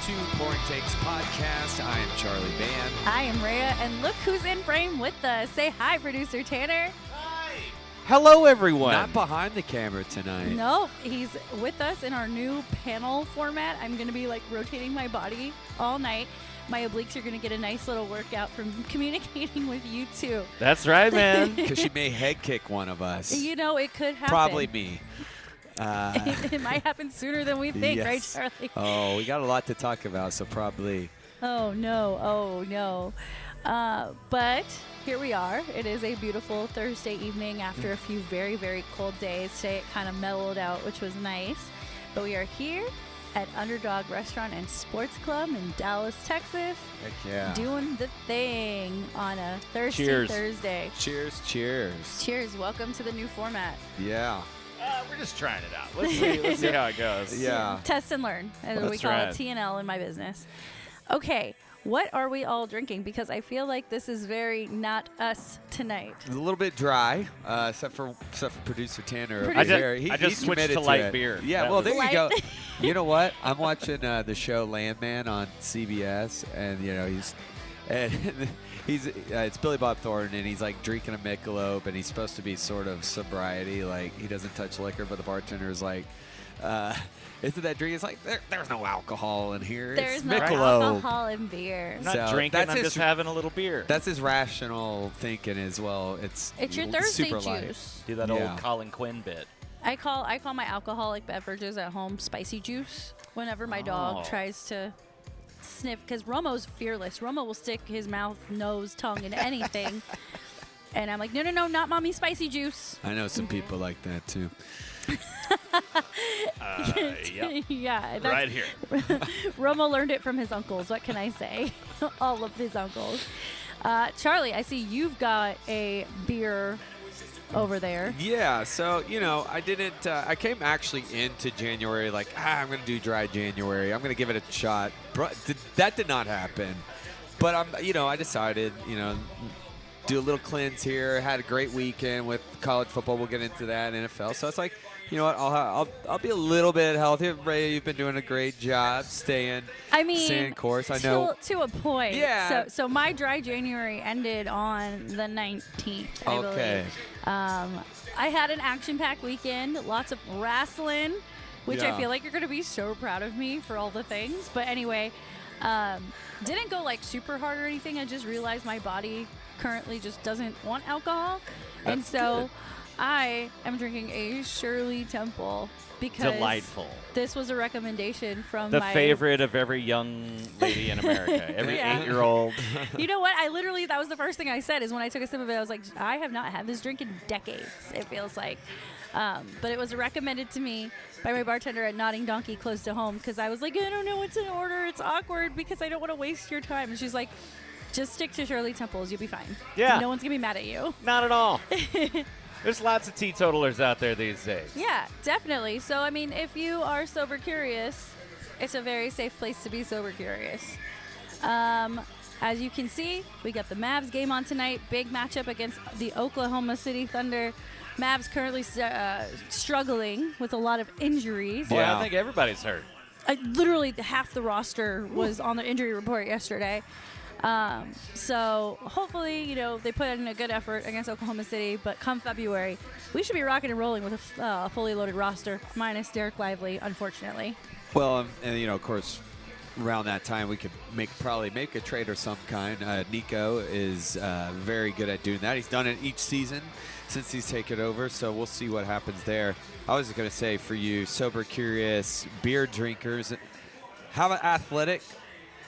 to Pouring Takes Podcast. I am Charlie Van. I am Rayya, and look who's in frame with us. Say hi, producer Tanner. Hello, everyone. Not behind the camera tonight. No, he's with us in our new panel format. I'm going to be like rotating my body all night. My obliques are going to get a nice little workout from communicating with you two. That's right, man. Because she may head kick one of us. You know, it could happen. Probably me. It might happen sooner than we think, yes. right, Charlie? Oh, we got a lot to talk about, so probably. Oh, no. But here we are. It is a beautiful Thursday evening after a few very, very cold days. Today it kind of mellowed out, which was nice. But we are here at Underdog Restaurant and Sports Club in Dallas, Texas. Heck yeah. Doing the thing on a thirsty Cheers. Thursday. Cheers. Cheers. Welcome to the new format. Yeah. We're just trying it out. Let's see how it goes. Yeah. Test and learn, as we That's call right. it, T&L in my business. Okay. What are we all drinking? Because I feel like this is very not us tonight. A little bit dry, except for producer Tanner. I over just- here. I just he's switched committed to light it. beer. Yeah, That well, was- there you go. Light- You know what? I'm watching the show Landman on CBS, and it's Billy Bob Thornton, and he's like drinking a Michelob, and he's supposed to be sort of sobriety, like he doesn't touch liquor, but the bartender is like, isn't that drink? It's like there's no alcohol in here. There's it's no Michelob. alcohol in beer. I'm not So drinking. that's I'm his- just having a little beer. That's his rational thinking as well. It's Your Thursday super light. juice. Do that Yeah. old Colin Quinn bit. I call my alcoholic beverages at home spicy juice. Whenever my dog Oh. tries to sniff, because Romo's fearless. Romo will stick his mouth, nose, tongue in anything. And I'm like, no, not mommy spicy juice. I know some people like that too. Yep. Yeah. Right here. Romo learned it from his uncles. What can I say? All of his uncles. Charlie, I see you've got a beer over there. Yeah, so I didn't. I came actually into January like, I'm gonna do dry January. I'm gonna give it a shot. That did not happen. But I decided, do a little cleanse here. Had a great weekend with college football. We'll get into that, NFL. So it's like, you know what? I'll be a little bit healthier. Ray, you've been doing a great job staying course. I know. To a point. Yeah. So my dry January ended on the 19th, I Okay. believe. I had an action-packed weekend, lots of wrestling, which I Yeah. feel like you're going to be so proud of me for all the things. But anyway, didn't go like super hard or anything. I just realized my body currently just doesn't want alcohol. And That's so good. I am drinking a Shirley Temple because Delightful. this was a recommendation from The my favorite of every young lady in America. Every Yeah. 8-year-old. You know what? That was the first thing I said is when I took a sip of it, I was like, I have not had this drink in decades, it feels like. But it was recommended to me by my bartender at Nodding Donkey close to home because I was like, I don't know what to order. It's awkward because I don't want to waste your time. And she's like, just stick to Shirley Temples. You'll be fine. Yeah. No one's going to be mad at you. Not at all. There's lots of teetotalers out there these days. Yeah, definitely. So, I mean, if you are sober curious, it's a very safe place to be sober curious. As you can see, we got the Mavs game on tonight. Big matchup against the Oklahoma City Thunder. Mavs currently struggling with a lot of injuries. Boy, Yeah. I think everybody's hurt. Literally half the roster was on the injury report yesterday. So hopefully, they put in a good effort against Oklahoma City. But come February, we should be rocking and rolling with a fully loaded roster, minus Derek Lively, unfortunately. Well, and of course, around that time we could probably make a trade of some kind. Nico is very good at doing that. He's done it each season since he's taken over, so we'll see what happens there. I was going to say for you, sober curious beer drinkers, have an athletic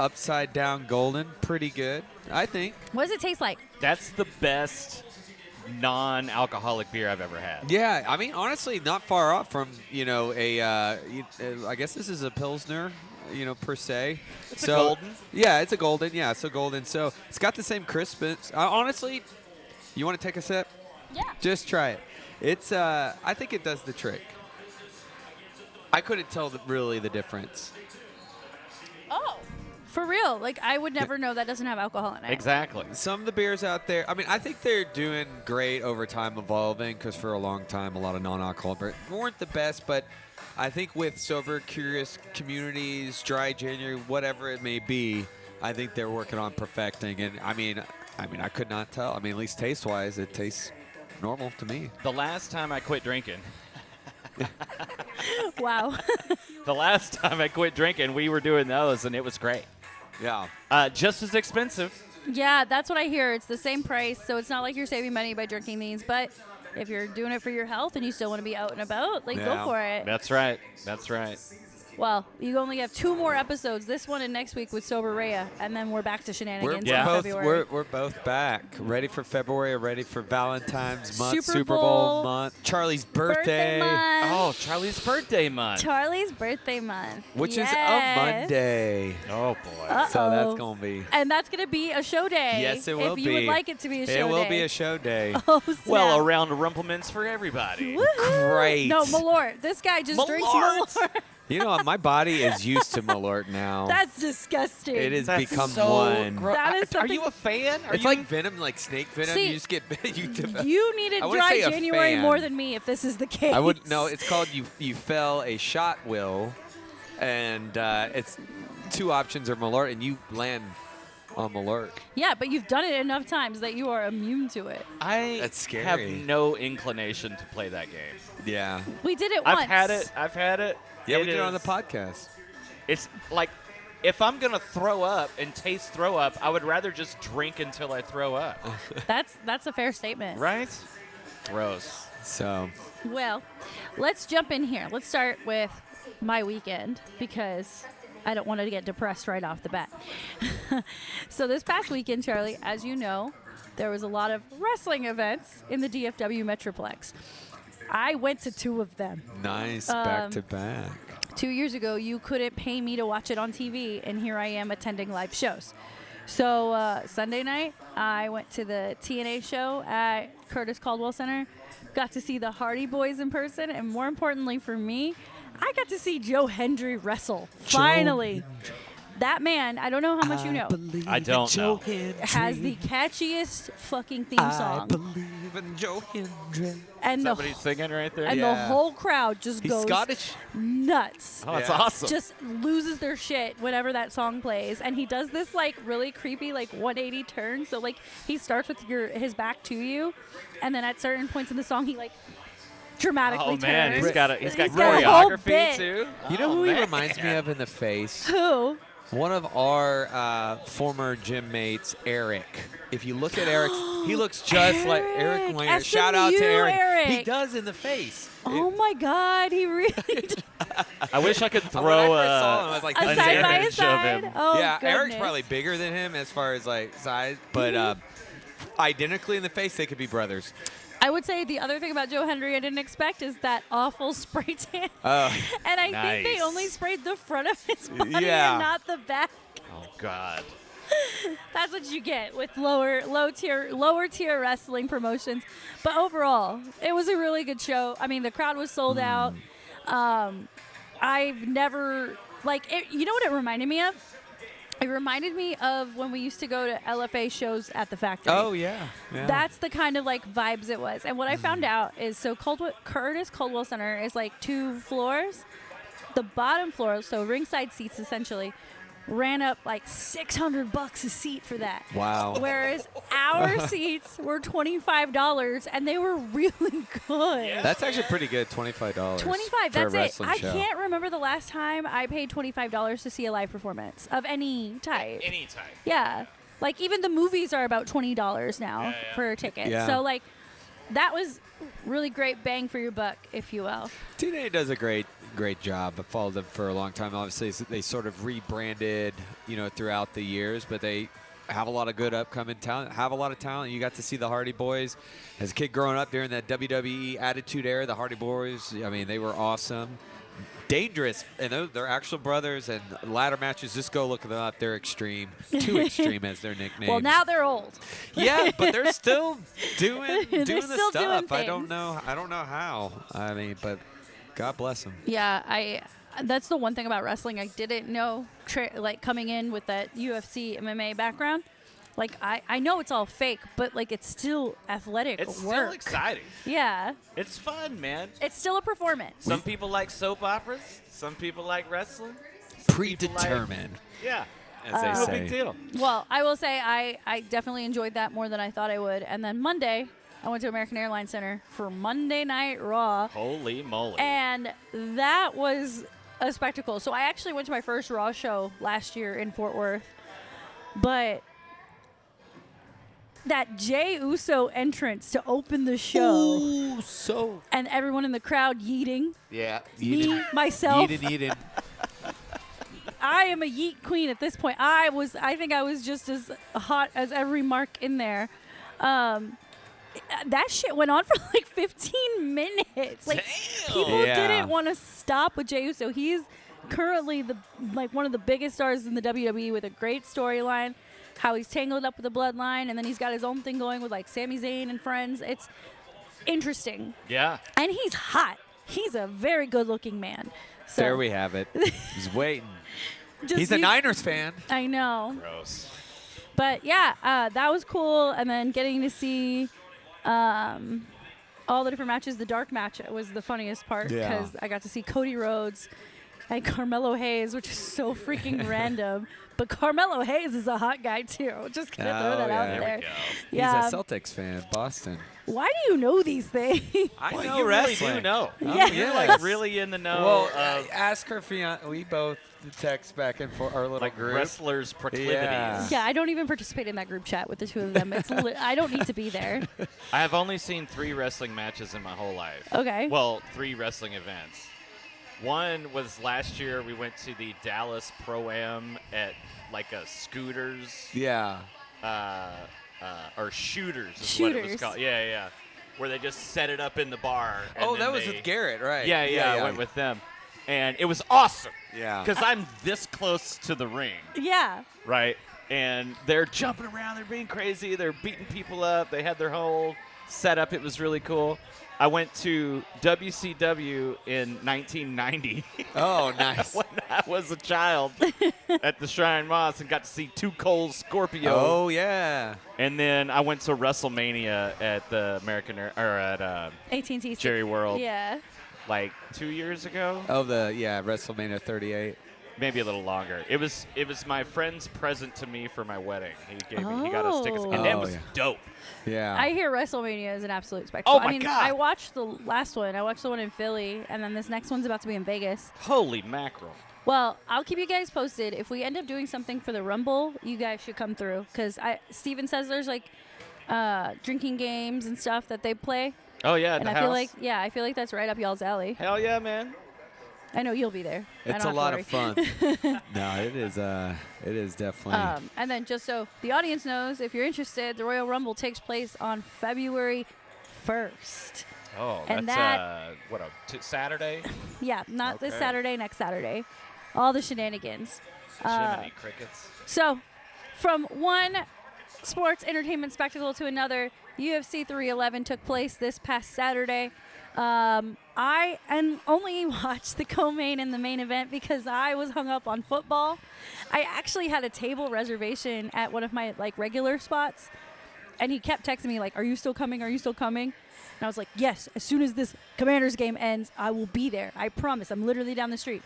upside down golden, pretty good, I think. What does it taste like? That's the best non-alcoholic beer I've ever had. Yeah, I mean, honestly, not far off from I guess this is a Pilsner, per se. It's a golden. Yeah, it's a golden. Yeah, so golden. So it's got the same crispness. Honestly, you want to take a sip? Yeah. Just try it. It's. I think it does the trick. I couldn't tell really the difference. Oh. For real. Like, I would never know that doesn't have alcohol in it. Exactly. Some of the beers out there, I mean, I think they're doing great over time evolving because for a long time, a lot of non-alcoholic beers weren't the best, but I think with sober, curious communities, dry January, whatever it may be, I think they're working on perfecting. And I mean, I could not tell. I mean, at least taste-wise, it tastes normal to me. The last time I quit drinking, Wow. we were doing those, and it was great. Yeah. Just as expensive. Yeah, that's what I hear. It's the same price, so it's not like you're saving money by drinking these. But if you're doing it for your health and you still want to be out and about, like, go Yeah. for it. That's right. That's right. Well, you only have 2 more episodes, this one and next week with Sober Rayya, and then we're back to shenanigans in February. We're both back. Ready for February, ready for Valentine's month, Super Bowl month, Charlie's birthday. month. Oh, Charlie's birthday month. Charlie's birthday month. Which is a Yes. Monday. Oh, boy. Uh-oh. So that's going to be. And that's going to be a show day. Yes, it will If you would be. like it to be a show day. It will be a show day. Oh, snap. Well, a round of rumplements for everybody. Woohoo. Great. No, Malort. This guy just drinks Malort. Malort. You know what? My body is used to Malort now. That's disgusting. It has That's become so one. That is Are you something- a fan? Are It's you like venom, like snake venom. See, you just get You needed I wouldn't dry say a January fan. more than me if this is the case. I would no. It's called you fell a shot will, and it's 2 options are Malort, and you land on Malort. Yeah, but you've done it enough times that you are immune to it. I That's scary. have no inclination to play that game. Yeah. We did it once. I've had it. Yeah, we did it on the is- podcast. It's like, if I'm going to throw up and taste throw up, I would rather just drink until I throw up. That's a fair statement. Right? Gross. So Well, let's jump in here. Let's start with my weekend because I don't want to get depressed right off the bat. So this past weekend, Charlie, as you know, there was a lot of wrestling events in the DFW Metroplex. I went to 2 of them. nice back to back. 2 years ago, you couldn't pay me to watch it on TV, and here I am attending live shows. So Sunday night, I went to the TNA show at Curtis Caldwell Center, got to see the Hardy Boys in person, and more importantly for me, I got to see Joe Hendry wrestle. Finally. That man, I don't know how much you know, I don't know. has the catchiest fucking theme I song. believe in Joe Hendry. And the, Somebody's singing right there. and the Yeah. whole crowd just He's goes Scottish. nuts. Oh, that's Yeah. awesome. Just loses their shit whenever that song plays, and he does this like really creepy like 180 turn. So like he starts with his back to you, and then at certain points in the song he like dramatically Oh man, turns. he's got He's got a whole choreography bit. too. You know Oh, who he man. reminds me of in the face? Who? One of our former gym mates, Eric. If you look at Eric, he looks just like Eric Wayne. Shout out to SMU Eric. He Eric. does in the face. Oh my God, he really does. I wish I could When throw I first saw him, I was like, A an side by image of side. him. Oh, yeah, Eric's goodness. probably bigger than him as far as like size, but identically in the face, they could be brothers. I would say the other thing about Joe Hendry I didn't expect is that awful spray tan. Oh, And I think they Nice. only sprayed the front of his body Yeah. and not the back. Oh God. That's what you get with lower tier wrestling promotions. But overall, it was a really good show. I mean, the crowd was sold out. I've never you know what it reminded me of? It reminded me of when we used to go to LFA shows at the factory. oh yeah. That's the kind of like vibes it was. And what I found out is Curtis Caldwell Center is like 2 floors. The bottom floor, so ringside seats essentially, ran up like $600 a seat for that. Wow. Whereas our seats were $25 and they were really good. That's actually pretty good. $25. 25, for a that's it. wrestling I show. can't remember the last time I paid $25 to see a live performance of any type. Anytime. Yeah. Like even the movies are about $20 now Yeah. for a ticket. Yeah. So like that was really great bang for your buck, if you will. TNA does a great job. I've followed them for a long time. Obviously, they sort of rebranded, throughout the years, but they have a lot of good upcoming talent, have a lot of talent. You got to see the Hardy Boys. As a kid growing up during that WWE Attitude Era, the Hardy Boys, I mean, they were awesome. Dangerous, and they're actual brothers, and ladder matches, just go look them up. They're extreme. Too extreme as their nicknames. Well, now they're old. Yeah, but they're still doing They're the still doing stuff. I don't things. know how. I mean, but God bless them. Yeah, That's the one thing about wrestling I didn't know, like coming in with that UFC MMA background. Like, I know it's all fake, but, like, it's still athletic It's work. still exciting. Yeah. It's fun, man. It's still a performance. Some people like soap operas. Some people like wrestling. Some people Predetermined, yeah. as they No say. big deal. Well, I will say I definitely enjoyed that more than I thought I would. And then Monday, I went to American Airlines Center for Monday Night Raw. Holy moly. And that was a spectacle. So I actually went to my first Raw show last year in Fort Worth. But that Jey Uso entrance to open the show. Ooh, so. And everyone in the crowd yeeting. Yeah. Me, myself. Yeeting. I am a yeet queen at this point. I think I was just as hot as every mark in there. That shit went on for like 15 minutes. Like, people didn't want to stop with Jey Uso. He's currently one of the biggest stars in the WWE with a great storyline. How he's tangled up with the bloodline, and then he's got his own thing going with like Sami Zayn and friends. It's interesting. Yeah. And he's hot. He's a very good-looking man. So There we have it. He's waiting. just He's a Niners fan. I know. Gross. But yeah, that was cool. And then getting to see all the different matches. The dark match was the funniest part Yeah. because I got to see Cody Rhodes and Carmelo Hayes, which is so freaking random. But Carmelo Hayes is a hot guy too. Just gonna throw that out yeah. there. There we go. Yeah. He's a Celtics fan, Boston. Why do you know these things? I Well, know you wrestling. really do know. Yeah. You're like really in the know Well, of ask her fiance. We both text back and forth our little like group. wrestlers' proclivities. Yeah. Yeah, I don't even participate in that group chat with the two of them. It's I don't need to be there. I have only seen 3 wrestling matches in my whole life. Okay. Well, 3 wrestling events. One was last year. We went to the Dallas Pro-Am at like a scooters Yeah. or shooters is what it was Shooters. called. Yeah. Where they just set it up in the bar. And Oh, then that was they- with Garrett, right? Yeah, I went with them. And it was awesome. Yeah. Because I'm this close to the ring, Yeah. right? And they're jumping around. They're being crazy. They're beating people up. They had their whole setup. It was really cool. I went to WCW in 1990 Oh, nice. when I was a child at the Shrine Moss and got to see Two Cold Scorpio. Oh, yeah. And then I went to WrestleMania at the at AT&T. Jerry World Yeah. like 2 years ago. Oh, WrestleMania 38. Maybe a little longer. It was my friend's present to me for my wedding. He got us tickets, and it Oh, was yeah. dope. Yeah. I hear WrestleMania is an absolute spectacle. Oh, my I mean, God. I watched the last one. I watched the one in Philly, and then this next one's about to be in Vegas. Holy mackerel! Well, I'll keep you guys posted. If we end up doing something for the Rumble, you guys should come through. Because Steven says there's like drinking games and stuff that they play. Oh yeah, And the I house. feel like that's right up y'all's alley. Hell yeah, man! I know you'll be there. I It's don't a have to lot of worry. fun. No, it is definitely. And then just so the audience knows, if you're interested, the Royal Rumble takes place on February 1st. Oh, And that's Saturday. Yeah, not this Okay. Saturday, next Saturday. All the shenanigans. Jiminy crickets. So, from one sports entertainment spectacle to another, UFC 311 took place this past Saturday. I only watched the co-main and the main event because I was hung up on football. I actually had a table reservation at one of my like regular spots, and he kept texting me like, "Are you still coming? Are you still coming?" And I was like, "Yes, as soon as this Commanders game ends, I will be there. I promise. I'm literally down the street."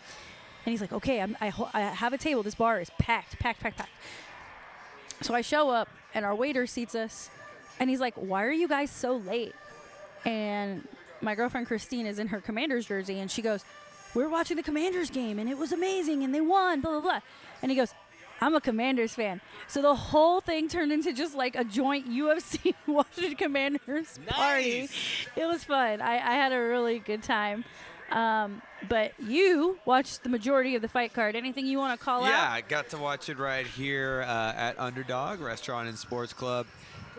And he's like, "Okay, I have a table. This bar is packed." So I show up, and our waiter seats us, and he's like, "Why are you guys so late?" And my girlfriend Christine is in her Commanders jersey, and she goes, "We're watching the Commanders game, and it was amazing, and they won, blah, blah, blah." And he goes, "I'm a Commanders fan." So the whole thing turned into just like a joint UFC Washington Commanders party. Nice. It was fun. I had a really good time. But you watched the majority of the fight card. Anything you want to call Yeah, out? I got to watch it right here at Underdog Restaurant and Sports Club.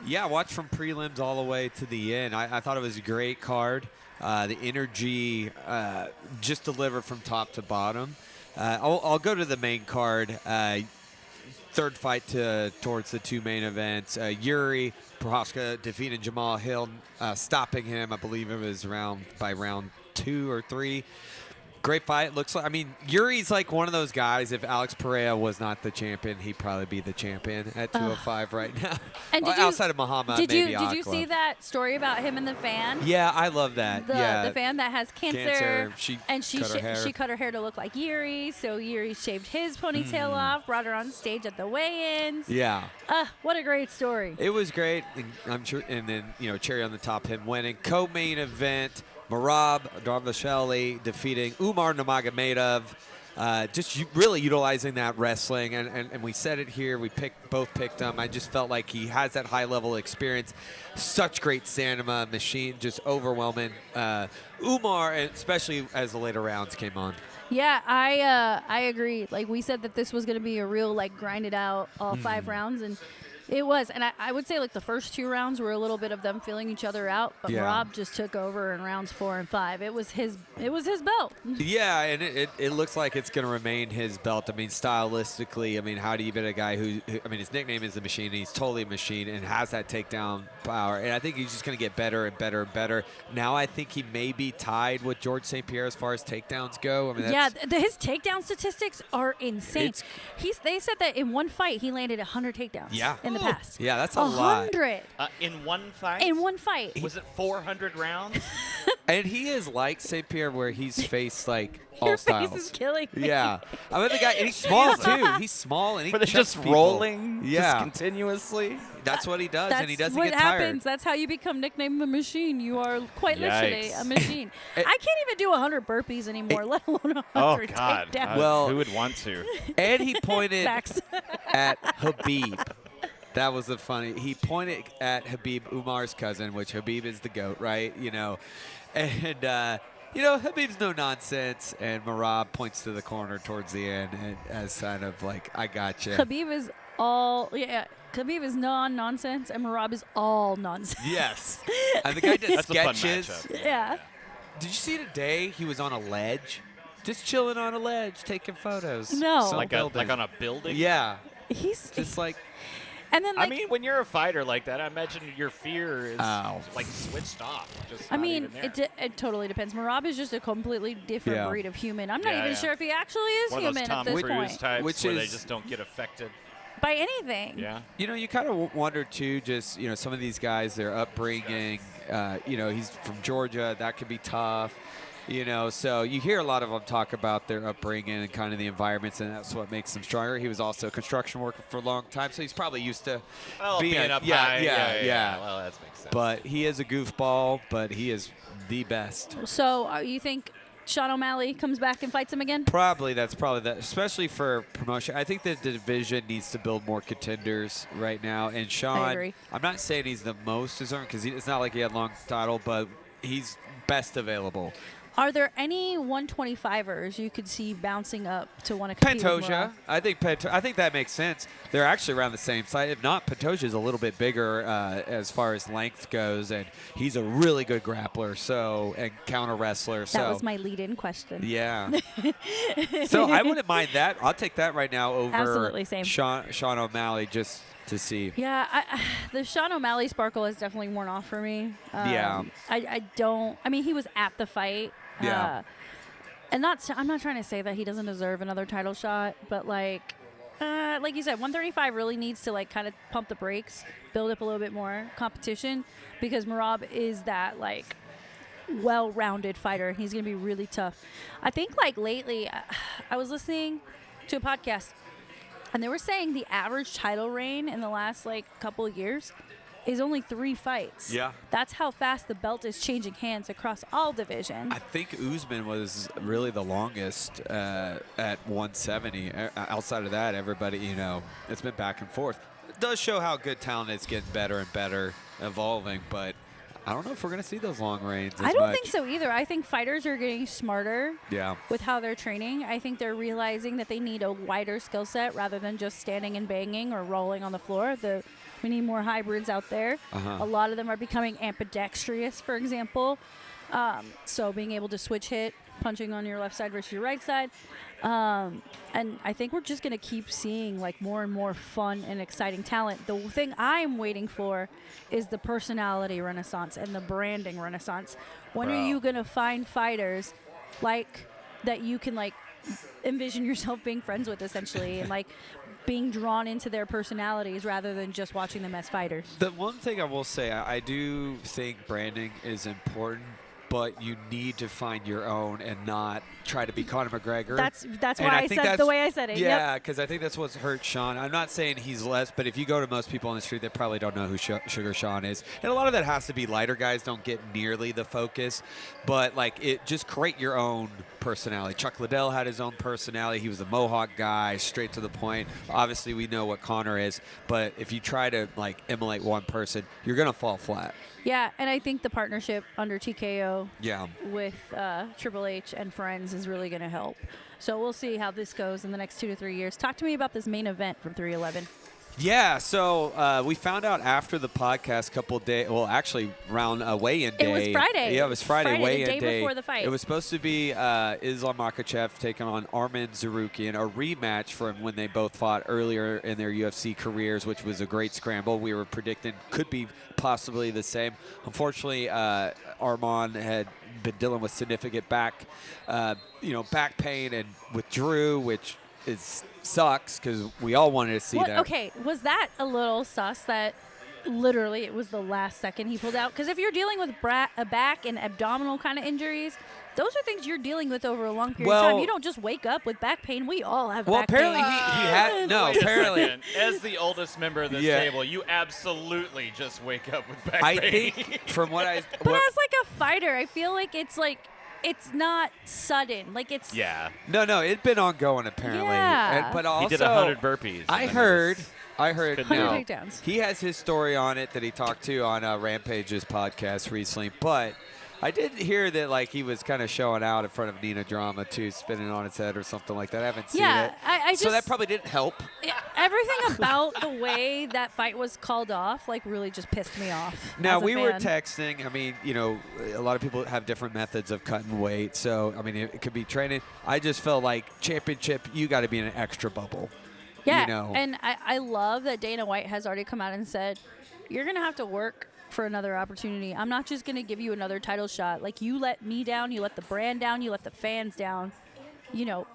Yeah, watch from prelims all the way to the end. I thought it was a great card. The energy just delivered from top to bottom. I'll go to the main card. Third fight towards the 2 main events. Yuri Prochazka defeated Jamal Hill, stopping him. I believe it was by round 2 or 3. Great fight. Looks like, I mean, Yuri's like one of those guys. If Alex Pereira was not the champion, he'd probably be the champion at 205 right now. And Well, outside of Muhammad, did maybe you see that story about him and the fan? Yeah, I love that. The fan that has cancer. She she cut her hair. she cut her hair to look like Yuri, so Yuri shaved his ponytail off, brought her on stage at the weigh-ins. Yeah. What a great story. It was great. And I'm sure. And then, cherry on the top, him winning. Co-main event, Merab Dvalishvili defeating Umar Nurmagomedov. Just really utilizing that wrestling, and we said it here. We both picked him. I just felt like he has that high level experience, such great stamina, machine, just overwhelming. Umar, especially as the later rounds came on. Yeah, I agree. Like we said that this was going to be a real grinded out all 5 rounds, and it was. And I would say the first 2 rounds were a little bit of them feeling each other out, but Rob just took over in rounds 4 and 5. It was his belt. Yeah, and it looks like it's going to remain his belt. I mean, stylistically, I mean, how do you beat a guy who I mean, his nickname is the Machine, and he's totally a machine and has that takedown power. And I think he's just going to get better and better and better. Now I think he may be tied with George St. Pierre as far as takedowns go. I mean, his takedown statistics are insane. They said that in one fight he landed 100 takedowns. Yeah. In the past. Yeah, that's a lot. 100. In one fight? In one fight. Was it 400 rounds? And he is like St. Pierre, where he's faced all Your styles. face is killing me. Yeah, I mean the guy, and he's small too. He's small and he Were they chucks just people. rolling Yeah, just continuously? that's what he does, That's and he doesn't what get happens. tired. That's how you become nicknamed the Machine. You are quite literally Yikes. a machine. I can't even do 100 burpees anymore, let alone 100 Oh, God. takedowns. Well- who would want to? And he pointed Facts. at Habib. That was the funny. He pointed at Habib, Umar's cousin, which Habib is the GOAT, right? And Habib's no nonsense, and Merab points to the corner towards the end and as kind of like, I got you. Khabib is Khabib is non-nonsense, and Merab is all nonsense. Yes. And the guy did That's a fun sketches. matchup. Yeah. Did you see today he was on a ledge? Just chilling on a ledge, taking photos. No. Some Like building. on a building? Yeah. He's Just like, and then I mean, when you're a fighter like that, I imagine your fear is Ow. switched off. Just I not mean, even there. it totally depends. Merab is just a completely different Yeah. breed of human. I'm not Yeah, even yeah. sure if he actually is One of those human Tom at this Cruise point. types Which where they is- just don't get affected. By anything. Yeah. you kind of wonder too, just, some of these guys, their upbringing, he's from Georgia, that could be tough. So you hear a lot of them talk about their upbringing and kind of the environments, and that's what makes them stronger. He was also a construction worker for a long time, so he's probably used to Being up yeah, high. yeah. Well, that makes sense. But he is a goofball, but he is the best. So you think Sean O'Malley comes back and fights him again? That's probably that, especially for promotion. I think that the division needs to build more contenders right now. And Sean, agree. I'm not saying he's the most deserving because it's not like he had a long title, but he's best available. Are there any 125ers you could see bouncing up to want to compete with Pantoja, Merab? I think that makes sense. They're actually around the same size. If not, Pantoja is a little bit bigger as far as length goes, and he's a really good grappler, and counter wrestler. That was my lead-in question. Yeah. So I wouldn't mind that. I'll take that right now over Absolutely, same. Sean O'Malley just to see. Yeah, the Sean O'Malley sparkle has definitely worn off for me. Yeah. I don't. I mean, he was at the fight. Yeah. And I'm not trying to say that he doesn't deserve another title shot, but like you said, 135 really needs to kind of pump the brakes, build up a little bit more competition, because Merab is that well-rounded fighter. He's gonna be really tough. I think lately, I was listening to a podcast, and they were saying the average title reign in the last couple of years is only 3 fights. Yeah. That's how fast the belt is changing hands across all divisions. I think Usman was really the longest at 170. Outside of that, everybody, it's been back and forth. It does show how good talent is getting better and better, evolving, but I don't know if we're going to see those long reigns as I don't much. think so either. I think fighters are getting smarter Yeah. with how they're training. I think they're realizing that they need a wider skill set rather than just standing and banging or rolling on the floor. We need more hybrids out there. A lot of them are becoming ambidextrous, for example. So being able to switch hit, punching on your left side versus your right side. And I think we're just going to keep seeing more and more fun and exciting talent. The thing I'm waiting for is the personality renaissance and the branding renaissance. When are you going to find fighters like that you can like envision yourself being friends with, essentially, and like being drawn into their personalities rather than just watching them as fighters. The one thing I will say, I do think branding is important, but you need to find your own and not try to be Conor McGregor. That's And why I think said that's- the way I said it. Yeah, because I think that's what's hurt Sean. I'm not saying he's less, but if you go to most people on the street, they probably don't know who Sugar Sean is. And a lot of that has to be lighter guys don't get nearly the focus. But, like, it just create your own personality. Chuck Liddell had his own personality. He was a Mohawk guy, straight to the point. Obviously, we know what Conor is. But if you try to, like, emulate one person, you're going to fall flat. Yeah, and I think the partnership under TKO Yeah. with Triple H and friends is really going to help. So we'll see how this goes in the next 2 to 3 years. Talk to me about this main event from 311. Yeah, so we found out after the podcast couple days, well, actually around weigh-in day. It was Friday. Yeah, it was Friday, weigh-in the day before the fight. It was supposed to be Islam Makhachev taking on Arman Zarukian, a rematch from when they both fought earlier in their UFC careers, which was a great scramble. We were predicting could be possibly the same. Unfortunately, Arman had been dealing with significant back pain and withdrew, which sucks because we all wanted to see that. Okay, was that a little sus that literally it was the last second he pulled out? Because if you're dealing with a back and abdominal kind of injuries, those are things you're dealing with over a long period of time. You don't just wake up with back pain. We all have back pain. Apparently he had no. Wait a Apparently, second. As the oldest member of this table, you absolutely just wake up with back I pain. think from what I. But as like a fighter, I feel like it's not sudden. Like it's No, it'd been ongoing apparently. Yeah. But also, he did 100 burpees. I heard. Couldn't Now, 100 takedowns. he has his story on it that he talked to on Rampage's podcast recently. But I did hear that like he was kind of showing out in front of Nina Drama too, spinning on his head or something like that. I haven't seen it. I so that probably didn't help. Everything about the way that fight was called off, like, really just pissed me off. Now, as a we were fan. texting. I mean, you know, a lot of people have different methods of cutting weight. So, I mean, it could be training. I just felt like championship, you got to be in an extra bubble. Yeah, You know? and I love that Dana White has already come out and said, you're going to have to work for another opportunity. I'm not just going to give you another title shot. Like, you let me down, you let the brand down, you let the fans down. You know,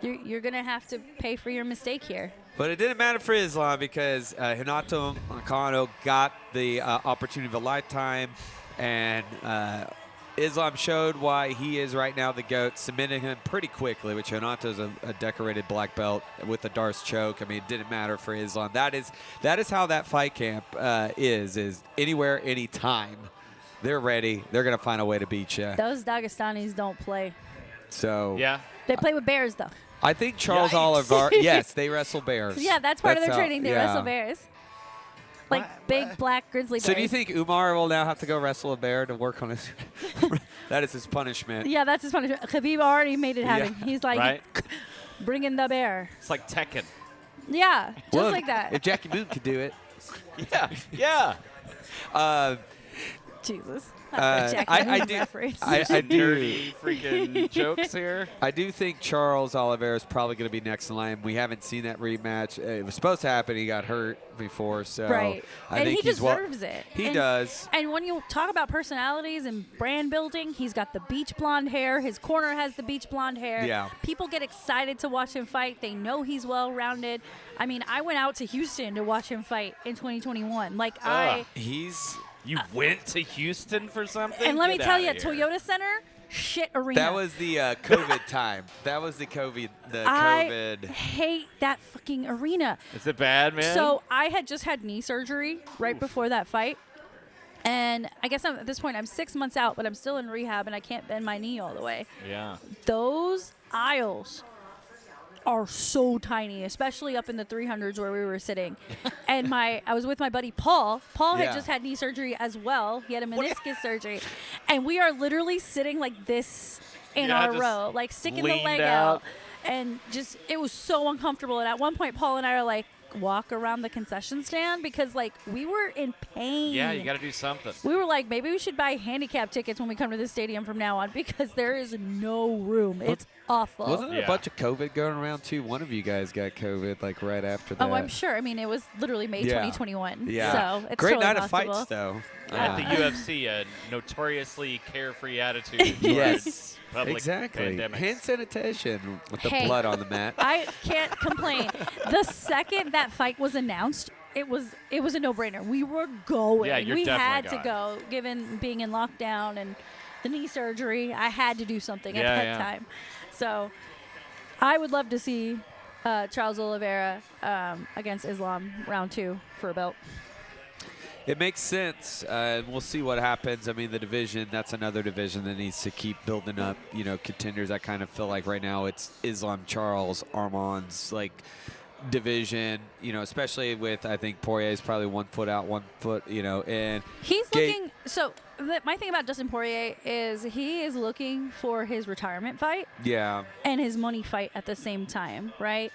you're going to have to pay for your mistake here. But it didn't matter for Islam because Renato Nakano got the opportunity of a lifetime, and Islam showed why he is right now the GOAT, submitting him pretty quickly, which Renato's a decorated black belt with the Darce choke. I mean, it didn't matter for Islam. That is how that fight camp is anywhere, anytime. They're ready. They're going to find a way to beat you. Those Dagestanis don't play. So Yeah. They play with bears, though. I think Charles Yikes. Oliver, yes, they wrestle bears. Yeah, that's part of their how- training. They yeah. wrestle bears. Like big black grizzly bears. So do you think Umar will now have to go wrestle a bear to work on his – that is his punishment. Yeah, that's his punishment. Khabib already made it happen. Yeah. He's like, Right? bring in the bear. It's like Tekken. Yeah, just Well, like that. If Jackie Moon could do it. Yeah. Jesus. I do. I do. Dirty freaking jokes here. I do think Charles Oliveira is probably going to be next in line. We haven't seen that rematch. It was supposed to happen. He got hurt before, so Right. I And think he he's deserves it. He And- does. And when you talk about personalities and brand building, he's got the beach blonde hair. His corner has the beach blonde hair. Yeah. People get excited to watch him fight. They know he's well-rounded. I mean, I went out to Houston to watch him fight in 2021. Like, You went to Houston for something? and let me Get tell outta you, here. Toyota Center, shit arena. That was the COVID time. That was the COVID. I COVID. hate that fucking arena. Is it bad, man? So I had just had knee surgery right before that fight. And I guess at this point I'm 6 months out, but I'm still in rehab and I can't bend my knee all the way. Yeah. Those aisles are so tiny, especially up in the 300s where we were sitting. And I was with my buddy Paul. Paul had Yeah. just had knee surgery as well. He had a meniscus surgery. And we are literally sitting like this in Yeah, our just row, like sticking the leaned leg out. out. And just, it was so uncomfortable. And at one point, Paul and I are like, walk around the concession stand because, like, we were in pain. Yeah, you got to do something. We were like, maybe we should buy handicap tickets when we come to the stadium from now on because there is no room. It's awful. Wasn't there Yeah. a bunch of COVID going around too? One of you guys got COVID like right after that. Oh, I'm sure. I mean, it was literally May Yeah. 2021. Yeah. So it's Great totally night of possible. fights though. At the UFC, a notoriously carefree attitude. Yes. public Exactly. pandemics. Hand sanitation with the Hey. blood on the mat. I can't complain. The second that fight was announced, it was a no-brainer. We were going. Yeah, you're we had definitely to go, given being in lockdown and the knee surgery. I had to do something at that time. So I would love to see Charles Oliveira against Islam round 2 for a belt. It makes sense, and we'll see what happens. I mean, the division, that's another division that needs to keep building up, contenders. I kind of feel like right now it's Islam, Charles, Armand's, division, especially with, I think Poirier's probably 1 foot out, 1 foot, and He's looking – so my thing about Dustin Poirier is he is looking for his retirement fight and his money fight at the same time, right?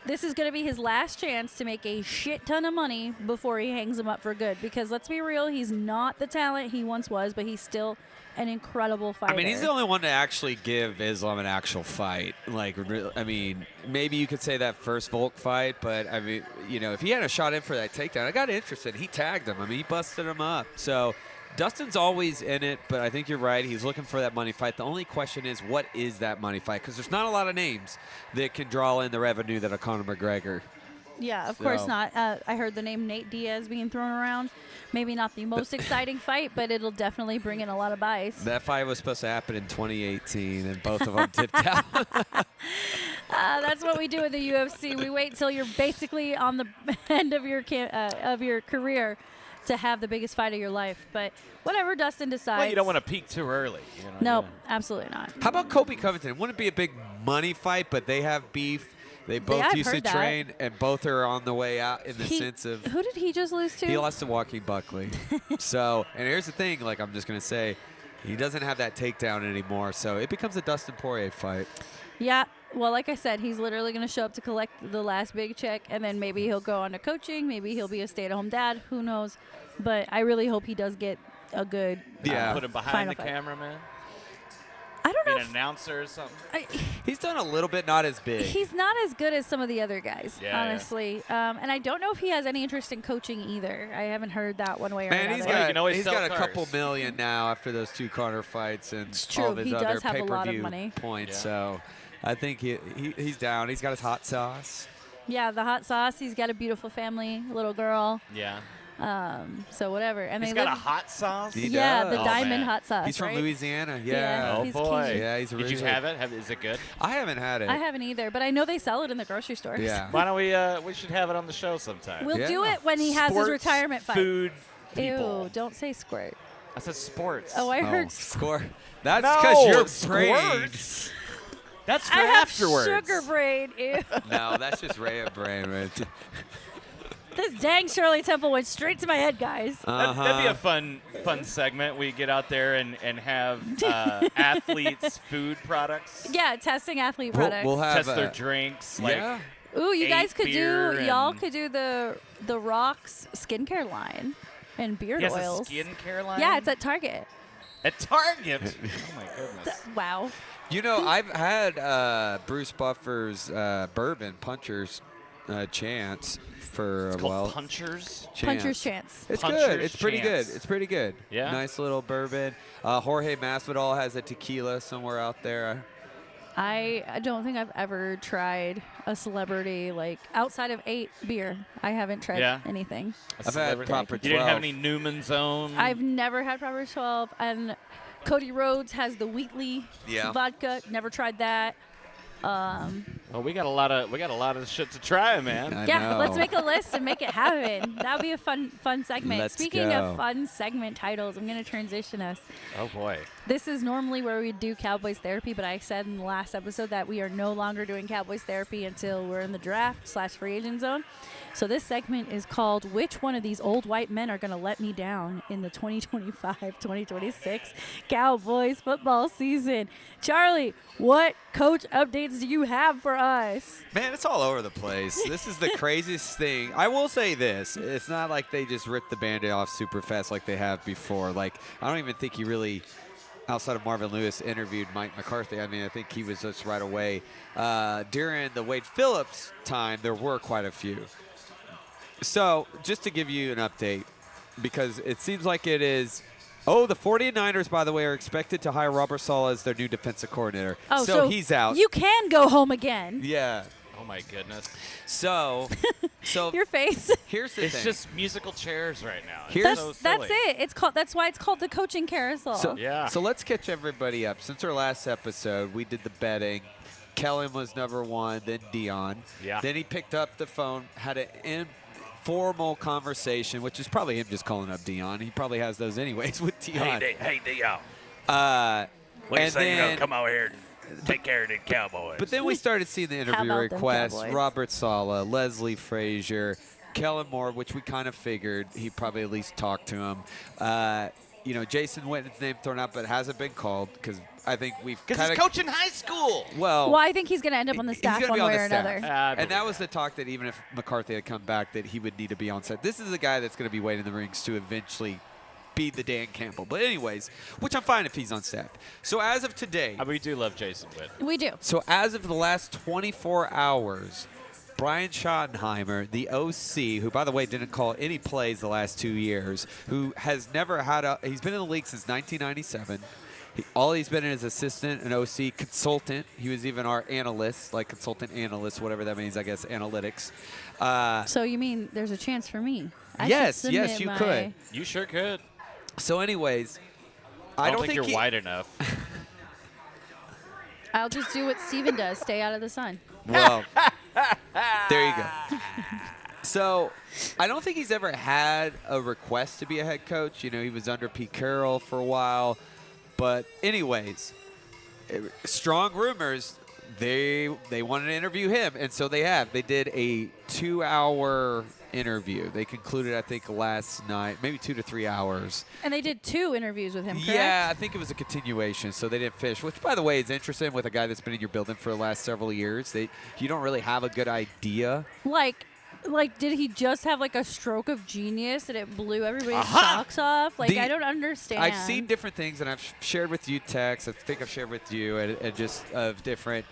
This is going to be his last chance to make a shit ton of money before he hangs him up for good. Because let's be real, he's not the talent he once was, but he's still an incredible fighter. I mean, he's the only one to actually give Islam an actual fight. Maybe you could say that first Volk fight, but I mean, if he had a shot in for that takedown, I got interested. He tagged him. I mean, he busted him up. So Dustin's always in it, but I think you're right. He's looking for that money fight. The only question is, what is that money fight? Because there's not a lot of names that can draw in the revenue that a Conor McGregor. Yeah, of course not. I heard the name Nate Diaz being thrown around. Maybe not the most exciting fight, but it'll definitely bring in a lot of buys. That fight was supposed to happen in 2018, and both of them tipped out. That's what we do in the UFC. We wait till you're basically on the end of your career to have the biggest fight of your life. But whatever Dustin decides. Well, you don't want to peak too early. Nope, absolutely not. How about Kobe Covington? Wouldn't be a big money fight, but they have beef. They both I've used to heard that. train, and both are on the way out in the sense of. Who did he just lose to? He lost to Joaquin Buckley. So, and here's the thing, I'm just going to say, he doesn't have that takedown anymore, so it becomes a Dustin Poirier fight. Yeah. Well, like I said, he's literally going to show up to collect the last big check, and then maybe he'll go on to coaching. Maybe he'll be a stay-at-home dad. Who knows? But I really hope he does get a good Put him behind final the fight. camera, man. I don't know. Be an announcer or something. He's done a little bit, not as big. He's not as good as some of the other guys, Yeah, honestly. And I don't know if he has any interest in coaching either. I haven't heard that one way or Man, another. he's Well, you can always he's sell got a cars. couple million now after those 2 Conor fights and It's true. all of his He other does have a lot of pay-per-view money. points. Yeah. So I think he's down. He's got his hot sauce. Yeah, the hot sauce. He's got a beautiful family, little girl. Yeah. So whatever. And He's they got a live, hot sauce? He yeah, does. the Oh, diamond man. hot sauce. He's from right? Louisiana. Yeah. Yeah. Oh, He's boy. king. Yeah, he's Did you originally- have it? Is it good? I haven't had it. I haven't either, but I know they sell it in the grocery stores. Yeah. Why don't we should have it on the show sometime. We'll do Yeah. it when he has his Sports retirement fight. food people. Ew, don't say squirt. I said sports. Oh, I heard score. That's No, because you're squirts. brain. That's for I have afterwards. sugar brain. Ew. No, that's just Rayya brain. Right? This dang Shirley Temple went straight to my head, guys. That'd be a fun segment. We get out there and have athletes' food products. Yeah, testing athlete We'll- products. we'll have Test their drinks. yeah. Ooh, you guys eight could beer do. Y'all and- could do the Rock's skincare line and beard He has oils. a skincare line? Yeah, it's at Target. At Target. Oh, my goodness. Wow. I've had Bruce Buffer's bourbon Puncher's Chance for It's a called while. Punchers. Puncher's Chance. It's Puncher's good. It's pretty Chance. good. It's pretty good. Yeah? Nice little bourbon. Jorge Masvidal has a tequila somewhere out there. I don't think I've ever tried a celebrity outside of 8 beer. I haven't tried Yeah. anything. A I've had celebrity. proper You didn't have 12. any Newman's Own? I've never had Proper 12, and Cody Rhodes has the Wheatley vodka. Never tried that. Well, we got a lot of shit to try, man. I Yeah, know. let's make a list and make it happen. That would be a fun segment. Let's Speaking go. of fun segment titles, I'm going to transition us. Oh boy. This is normally where we do Cowboys therapy, but I said in the last episode that we are no longer doing Cowboys therapy until we're in the draft/free agent zone. So this segment is called "Which one of these old white men are going to let me down in the 2025-2026 Cowboys football season?" Charlie, what coach updates do you have for us? Man, it's all over the place. This is the craziest thing. I will say this. It's not like they just ripped the Band-Aid off super fast like they have before. I don't even think he really, outside of Marvin Lewis, interviewed Mike McCarthy. I mean, I think he was just right away. During the Wade Phillips time, there were quite a few. So just to give you an update, because it seems like it is Oh, the 49ers, by the way, are expected to hire Robert Saleh as their new defensive coordinator. Oh, so he's out. You can go home again. Yeah. Oh my goodness. So Your face. here's the It's thing. just musical chairs right now. It's Here's- so That's silly. it. It's called. That's why it's called the coaching carousel. So, Yeah. So let's catch everybody up. Since our last episode, we did the betting. Kellen was number 1, then Dion. Yeah. Then he picked up the phone, had an informal conversation, which is probably him just calling up Dion. He probably has those anyways with Dion. Hey, Dion. What do you say you come over here and take care of the Cowboys? But then we started seeing the interview about them requests. Cowboys? Robert Saleh, Leslie Frazier, Kellen Moore, which we kind of figured he probably at least talked to him. Jason Witten's name thrown out, but hasn't been called because I think we've Because kind he's of coaching high school. well. I think he's going to end up on the he's staff gonna one be on way the or staff. another. And that was the talk that even if McCarthy had come back, that he would need to be on set. This is a guy that's going to be waiting in the rings to eventually be the Dan Campbell. But anyways, which I'm fine if he's on staff. So as of today, We do love Jason Witt. We do. so as of the last 24 hours, Brian Schottenheimer, the OC, who, by the way, didn't call any plays the last 2 years, who has never had he's been in the league since 1997. All he's been in is assistant, an OC consultant. He was even our analyst, like consultant analyst, whatever that means, I guess, analytics. So you mean there's a chance for me? I should Yes, submit you my- could. You sure could. So anyways, I don't think you're wide enough. I'll just do what Steven does. Stay out of the sun. Well, there you go. So I don't think he's ever had a request to be a head coach. He was under Pete Carroll for a while. But anyways, strong rumors, they wanted to interview him, and so they have. They did a 2-hour interview. They concluded, I think, last night, maybe 2 to 3 hours. And they did 2 interviews with him, correct? Yeah, I think it was a continuation, so they didn't finish, which, by the way, is interesting with a guy that's been in your building for the last several years. You don't really have a good idea. Like, did he just have like a stroke of genius that it blew everybody's socks off? Like, I don't understand. I've seen different things, and I've shared with you texts. I think I've shared with you, and just of different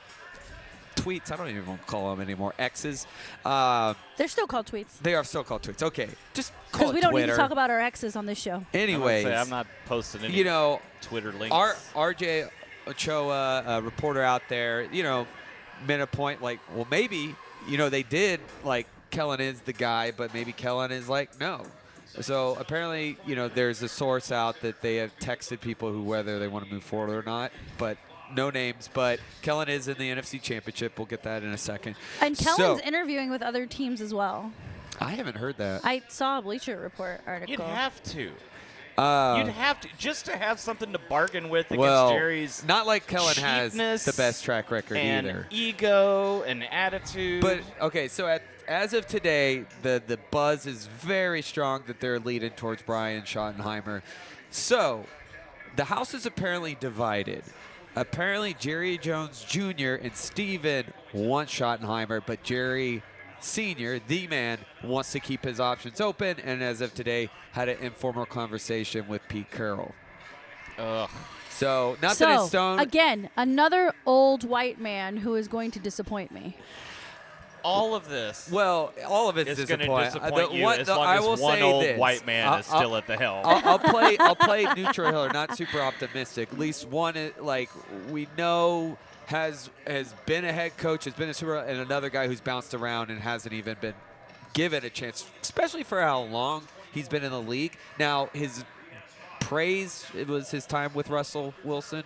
tweets. I don't even want to call them anymore. X's. They're still called tweets. They are still called tweets. Okay, just call Because it we don't Twitter. need to talk about our exes on this show. Anyways, I'm not posting any Twitter links. Our RJ Ochoa, a reporter out there, made a point like, well, maybe, they did, like, Kellen is the guy, but maybe Kellen is like, no. So apparently, there's a source out that they have texted people whether they want to move forward or not, but no names. But Kellen is in the NFC Championship. We'll get that in a second. And Kellen's interviewing with other teams as well. I haven't heard that. I saw a Bleacher Report article. You'd have to. You'd have to, just to have something to bargain with against well, Jerry's not like Kellen has cheapness the best track record and either. ego and attitude. But, okay, so as of today, the buzz is very strong that they're leading towards Brian Schottenheimer. So the House is apparently divided. Apparently, Jerry Jones Jr. and Steven want Schottenheimer, but Jerry Sr., the man, wants to keep his options open, and as of today, had an informal conversation with Pete Carroll. Ugh. So, not that it's stone. Again, another old white man who is going to disappoint me. All of this Well, all of it's is going to disappointing. disappoint you as long I as will one say old this. white man is still at the helm. I'll play neutral hill, not super optimistic. At least one, like we know, has been a head coach, has been a super, and another guy who's bounced around and hasn't even been given a chance, especially for how long he's been in the league. Now his praise, it was his time with Russell Wilson,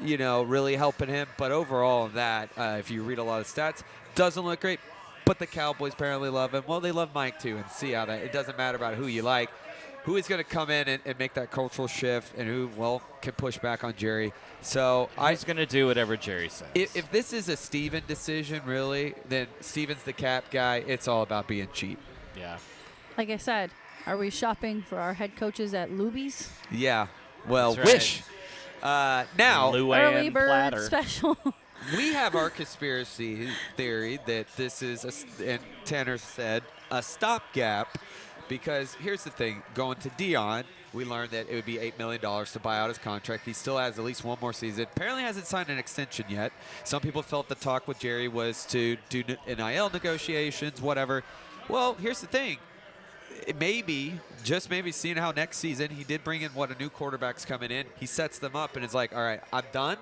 really helping him. But overall, that if you read a lot of stats, doesn't look great. But the Cowboys apparently love him. Well, they love Mike too, and see how that. It doesn't matter about who you like. Who is going to come in and make that cultural shift, and who, can push back on Jerry. So He's going to do whatever Jerry says. If this is a Steven decision, really, then Steven's the cap guy. It's all about being cheap. Yeah. Like I said, are we shopping for our head coaches at Luby's? Yeah. Well, That's right. wish. Now, Early Luann bird Platter. special. we have our conspiracy theory that this is, and Tanner said, a stopgap. Because here's the thing, going to Dion, we learned that it would be $8 million to buy out his contract. He still has at least one more season. Apparently hasn't signed an extension yet. Some people felt the talk with Jerry was to do NIL negotiations, whatever. Well, here's the thing. maybe, just maybe, seeing how next season he did bring in a new quarterback's coming in. He sets them up and is like, all right, I'm done.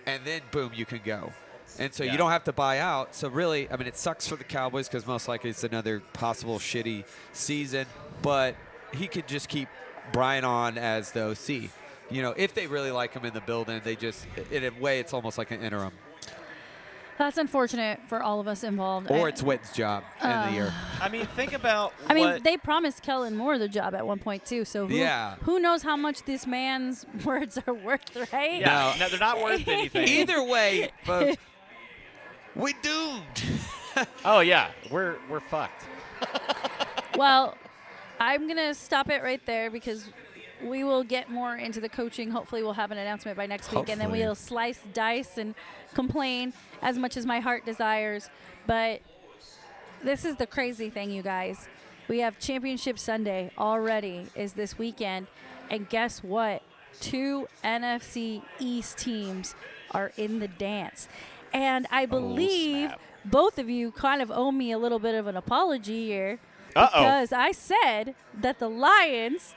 And then, boom, you can go. And so you don't have to buy out. So really, I mean, it sucks for the Cowboys because most likely it's another possible shitty season. But he could just keep Brian on as the OC. You know, if they really like him in the building, they just, in a way, it's almost like an interim. That's unfortunate for all of us involved. Or it's Witt's job in the year. I mean, think about I mean, they promised Kellen Moore the job at one point, too. So who knows how much this man's words are worth, right? Yeah, no, they're not worth anything. Either way, folks, we doomed. Oh, yeah. We're fucked. Well, I'm going to stop it right there because we will get more into the coaching. Hopefully we'll have an announcement by next week, and then we'll slice, dice, and complain as much as my heart desires. But this is the crazy thing, you guys. We have Championship Sunday already is this weekend, and guess what? 2 NFC East teams are in the dance. And I believe both of you kind of owe me a little bit of an apology here because I said that the Lions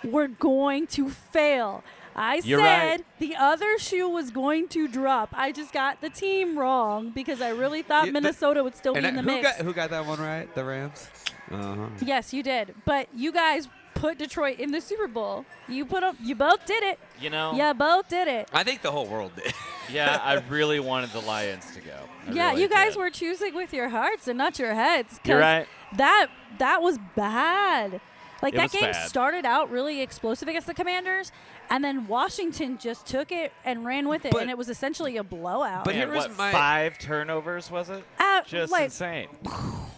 were going to fail. I said the other shoe was going to drop. I just got the team wrong because I really thought Minnesota would still be in the mix. Who got that one right? The Rams? Uh-huh. Yes, you did. But you guys put Detroit in the Super Bowl. You both did it. You know? You both did it. I think the whole world did. Yeah, I really wanted the Lions to go. You guys were choosing with your hearts and not your heads. You're right. That was bad. Like, that game bad. started out really explosive against the Commanders, and then Washington just took it and ran with it, and it was essentially a blowout. But Man, here was what, my 5 turnovers, was it? Just like, insane.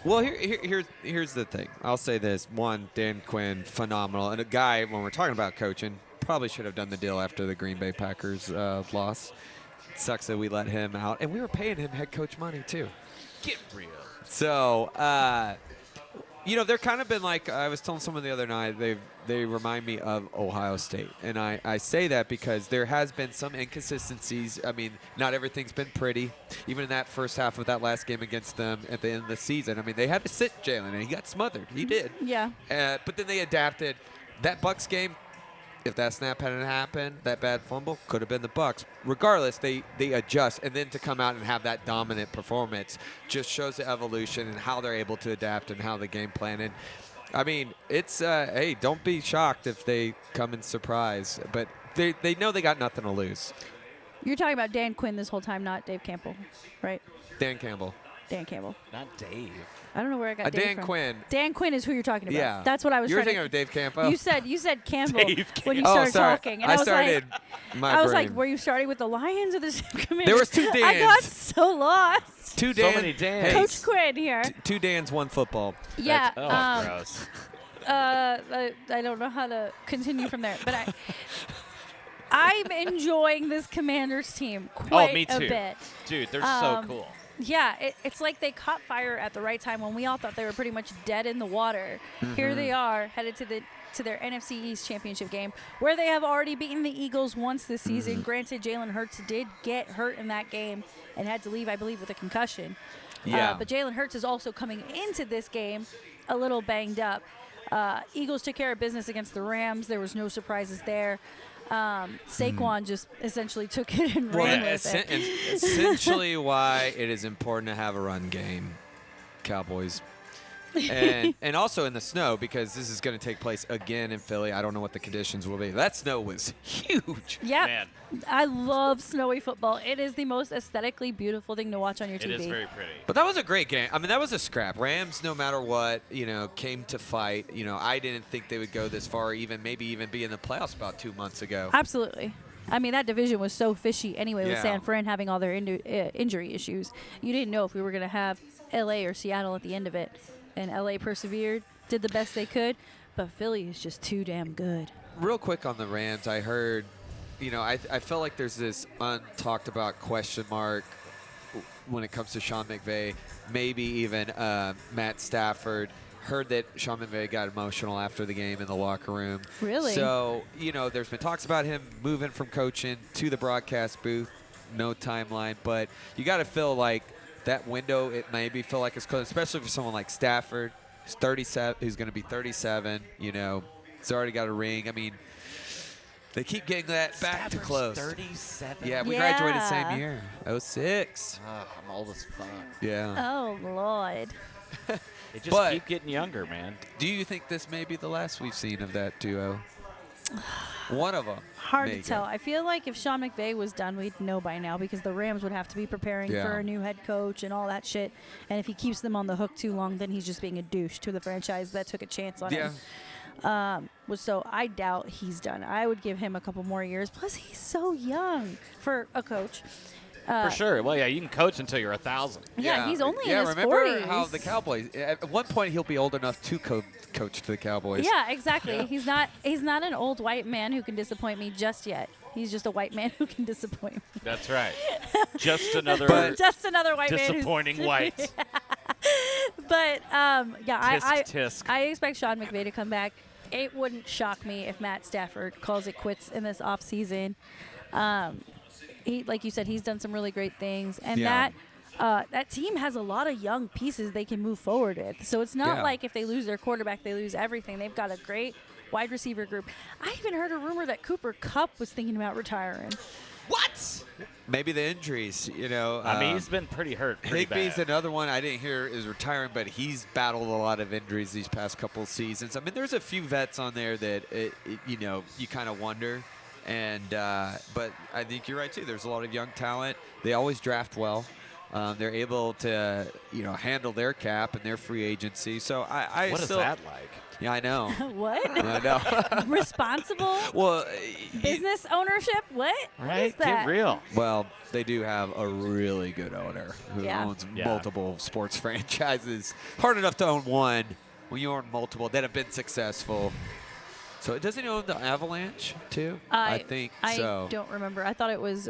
Well, here's the thing. I'll say this. One, Dan Quinn, phenomenal. And a guy, when we're talking about coaching, probably should have done the deal after the Green Bay Packers loss. It sucks that we let him out. And we were paying him head coach money, too. Get real. So, they're kind of been like, I was telling someone the other night, they remind me of Ohio State. And I say that because there has been some inconsistencies. I mean, not everything's been pretty. Even in that first half of that last game against them at the end of the season. I mean, they had to sit Jalen, and he got smothered. He did. Yeah. But then they adapted. That Bucs game, if that snap hadn't happened, that bad fumble, could have been the Bucs. Regardless, they adjust. And then to come out and have that dominant performance just shows the evolution and how they're able to adapt and how the game plan. And, I mean, it's, hey, don't be shocked if they come in surprise. But they know they got nothing to lose. You're talking about Dan Quinn this whole time, not Dave Campbell, right? Dan Campbell. Dan Campbell. Not Dave. I don't know where I got Dave Dan from. Quinn. Dan Quinn is who you're talking about. Yeah. That's what I was You were trying thinking to... of Dave Campbell? You said Campbell when you Oh, started sorry. talking. And I I was started like, my brain. were you starting with the Lions or the Commanders? There was 2 Dans. I got so lost. 2 So Dan. many Dans. Hey, Coach Quinn here. 2 Dans, 1 football. Yeah. Gross. I don't know how to continue from there, but I'm enjoying this Commanders team quite me too. a bit. Dude, they're so cool. Yeah, it's like they caught fire at the right time when we all thought they were pretty much dead in the water. Here they are, headed to their NFC East championship game, where they have already beaten the Eagles once this season. Granted, Jalen Hurts did get hurt in that game and had to leave, I believe, with a concussion. Yeah. But Jalen Hurts is also coming into this game a little banged up. Eagles took care of business against the Rams. There was no surprises there. Saquon just essentially took it and ran with it. Essentially why it is important to have a run game, Cowboys. And also in the snow, because this is going to take place again in Philly. I don't know what the conditions will be. That snow was huge. Yeah, Man. I love snowy football. It is the most aesthetically beautiful thing to watch on your TV. It is very pretty. But that was a great game. I mean, that was a scrap. Rams, no matter what, came to fight. I didn't think they would go this far, maybe even be in the playoffs about 2 months ago. Absolutely. I mean, that division was so fishy anyway with Yeah. San Fran having all their injury issues. You didn't know if we were going to have L.A. or Seattle at the end of it. And L.A. persevered, did the best they could. But Philly is just too damn good. Real quick on the Rams, I heard, I felt like there's this untalked about question mark when it comes to Sean McVay, maybe even Matt Stafford. Heard that Sean McVay got emotional after the game in the locker room. Really? So, there's been talks about him moving from coaching to the broadcast booth. No timeline, but you got to feel like that window, it maybe feel like it's closed, especially for someone like Stafford. He's 37. He's going to be 37. You know, he's already got a ring. I mean, they keep getting that back to close. 37. Yeah, we Yeah. graduated the same year. 06. I'm old as fuck. Yeah. Oh Lord. They just But- keep getting younger, man. Do you think this may be the last we've seen of that duo? One of them. Hard to tell. I feel like if Sean McVay was done, we'd know by now because the Rams would have to be preparing Yeah. for a new head coach and all that shit. And if he keeps them on the hook too long, then he's just being a douche to the franchise that took a chance on Yeah. him. So I doubt he's done. I would give him a couple more years. Plus, he's so young for a coach. For sure. Well, yeah, you can coach until you're 1,000. Yeah, he's only in his remember 40s. how the Cowboys, at one point he'll be old enough to coach the Cowboys. Yeah, exactly. He's not an old white man who can disappoint me just yet. He's just a white man who can disappoint me. That's right. Just another Just another white man who's disappointing white. But Tisk, tisk. I expect Sean McVay to come back. It wouldn't shock me if Matt Stafford calls it quits in this offseason. He, like you said, he's done some really great things, and Yeah. that team has a lot of young pieces they can move forward with. So it's not Yeah. like if they lose their quarterback, they lose everything. They've got a great wide receiver group. I even heard a rumor that Cooper Kupp was thinking about retiring. What? Maybe the injuries, you know. I mean, he's been pretty hurt. Pretty Higbee's bad. another one I didn't hear is retiring, but he's battled a lot of injuries these past couple of seasons. I mean, there's a few vets on there that, you know, you kind of wonder. And but I think you're right, too. There's a lot of young talent. They always draft well. They're able to, you know, handle their cap and their free agency. So I What is still, that like? Yeah, I know. What? I know. Responsible Well, business ownership? What? What is Right? that? Get real. well, they do have a really good owner who Yeah. owns Yeah. multiple sports franchises. Hard enough to own one when you own multiple that have been successful. So doesn't he own the Avalanche too? I think so. I don't remember. I thought it was.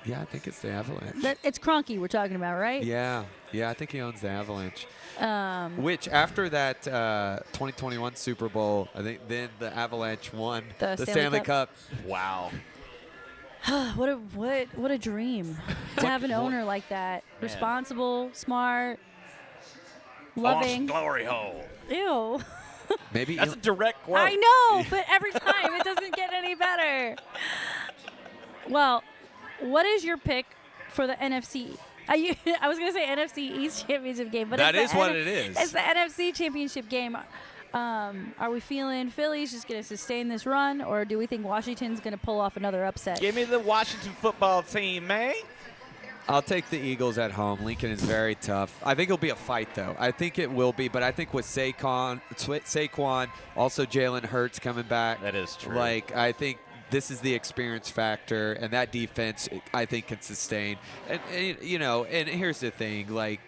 Yeah, I think it's the Avalanche. It's Kroenke we're talking about, right? Yeah, I think he owns the Avalanche. Um, Which after that 2021 Super Bowl, I think then the Avalanche won The the Stanley Stanley Cup. Cup. Wow. what a dream to have an owner like that. Responsible, smart, loving. Glory hole. Ew. Maybe That's a direct quote. I know, but every time it doesn't get any better. Well, what is your pick for the NFC? I was going to say NFC East Championship game, but That it's is what it is. It's the NFC Championship game. Are we feeling Philly's just going to sustain this run, or do we think Washington's going to pull off another upset? Give me the Washington football team, man. I'll take the Eagles at home. Lincoln is very tough. I think it'll be a fight, though. I think it will be, but I think with Saquon, also Jalen Hurts coming back. That is true. Like, I think this is the experience factor, and that defense, I think, can sustain. And you know, and here's the thing, like,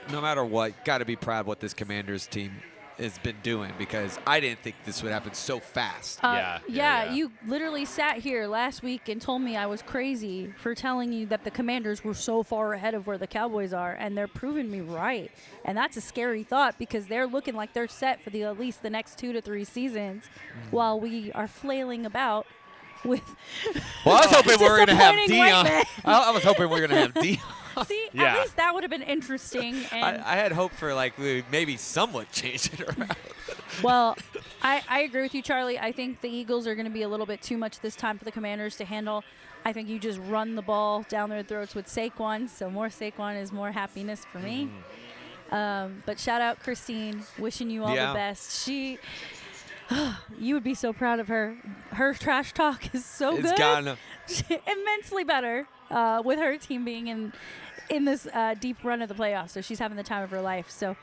no matter what, got to be proud of what this Commanders team has been doing, because I didn't think this would happen so fast. Yeah. You literally sat here last week and told me I was crazy for telling you that the Commanders were so far ahead of where the Cowboys are, and they're proving me right. And that's a scary thought because they're looking like they're set for at least the next 2 to 3 seasons, while we are flailing about with. Well, I was hoping we were going to have disappointing white Dion. men. I was hoping we were going to have Dion. See, Yeah. at least that would have been interesting. And I had hope for, like, we maybe somewhat change it around. well, I agree with you, Charlie. I think the Eagles are going to be a little bit too much this time for the Commanders to handle. I think you just run the ball down their throats with Saquon, so more Saquon is more happiness for me. But shout out Christine, wishing you all Yeah. the best. You would be so proud of her. Her trash talk is so It's good. gotten Immensely better with her team being in this deep run of the playoffs. So she's having the time of her life. So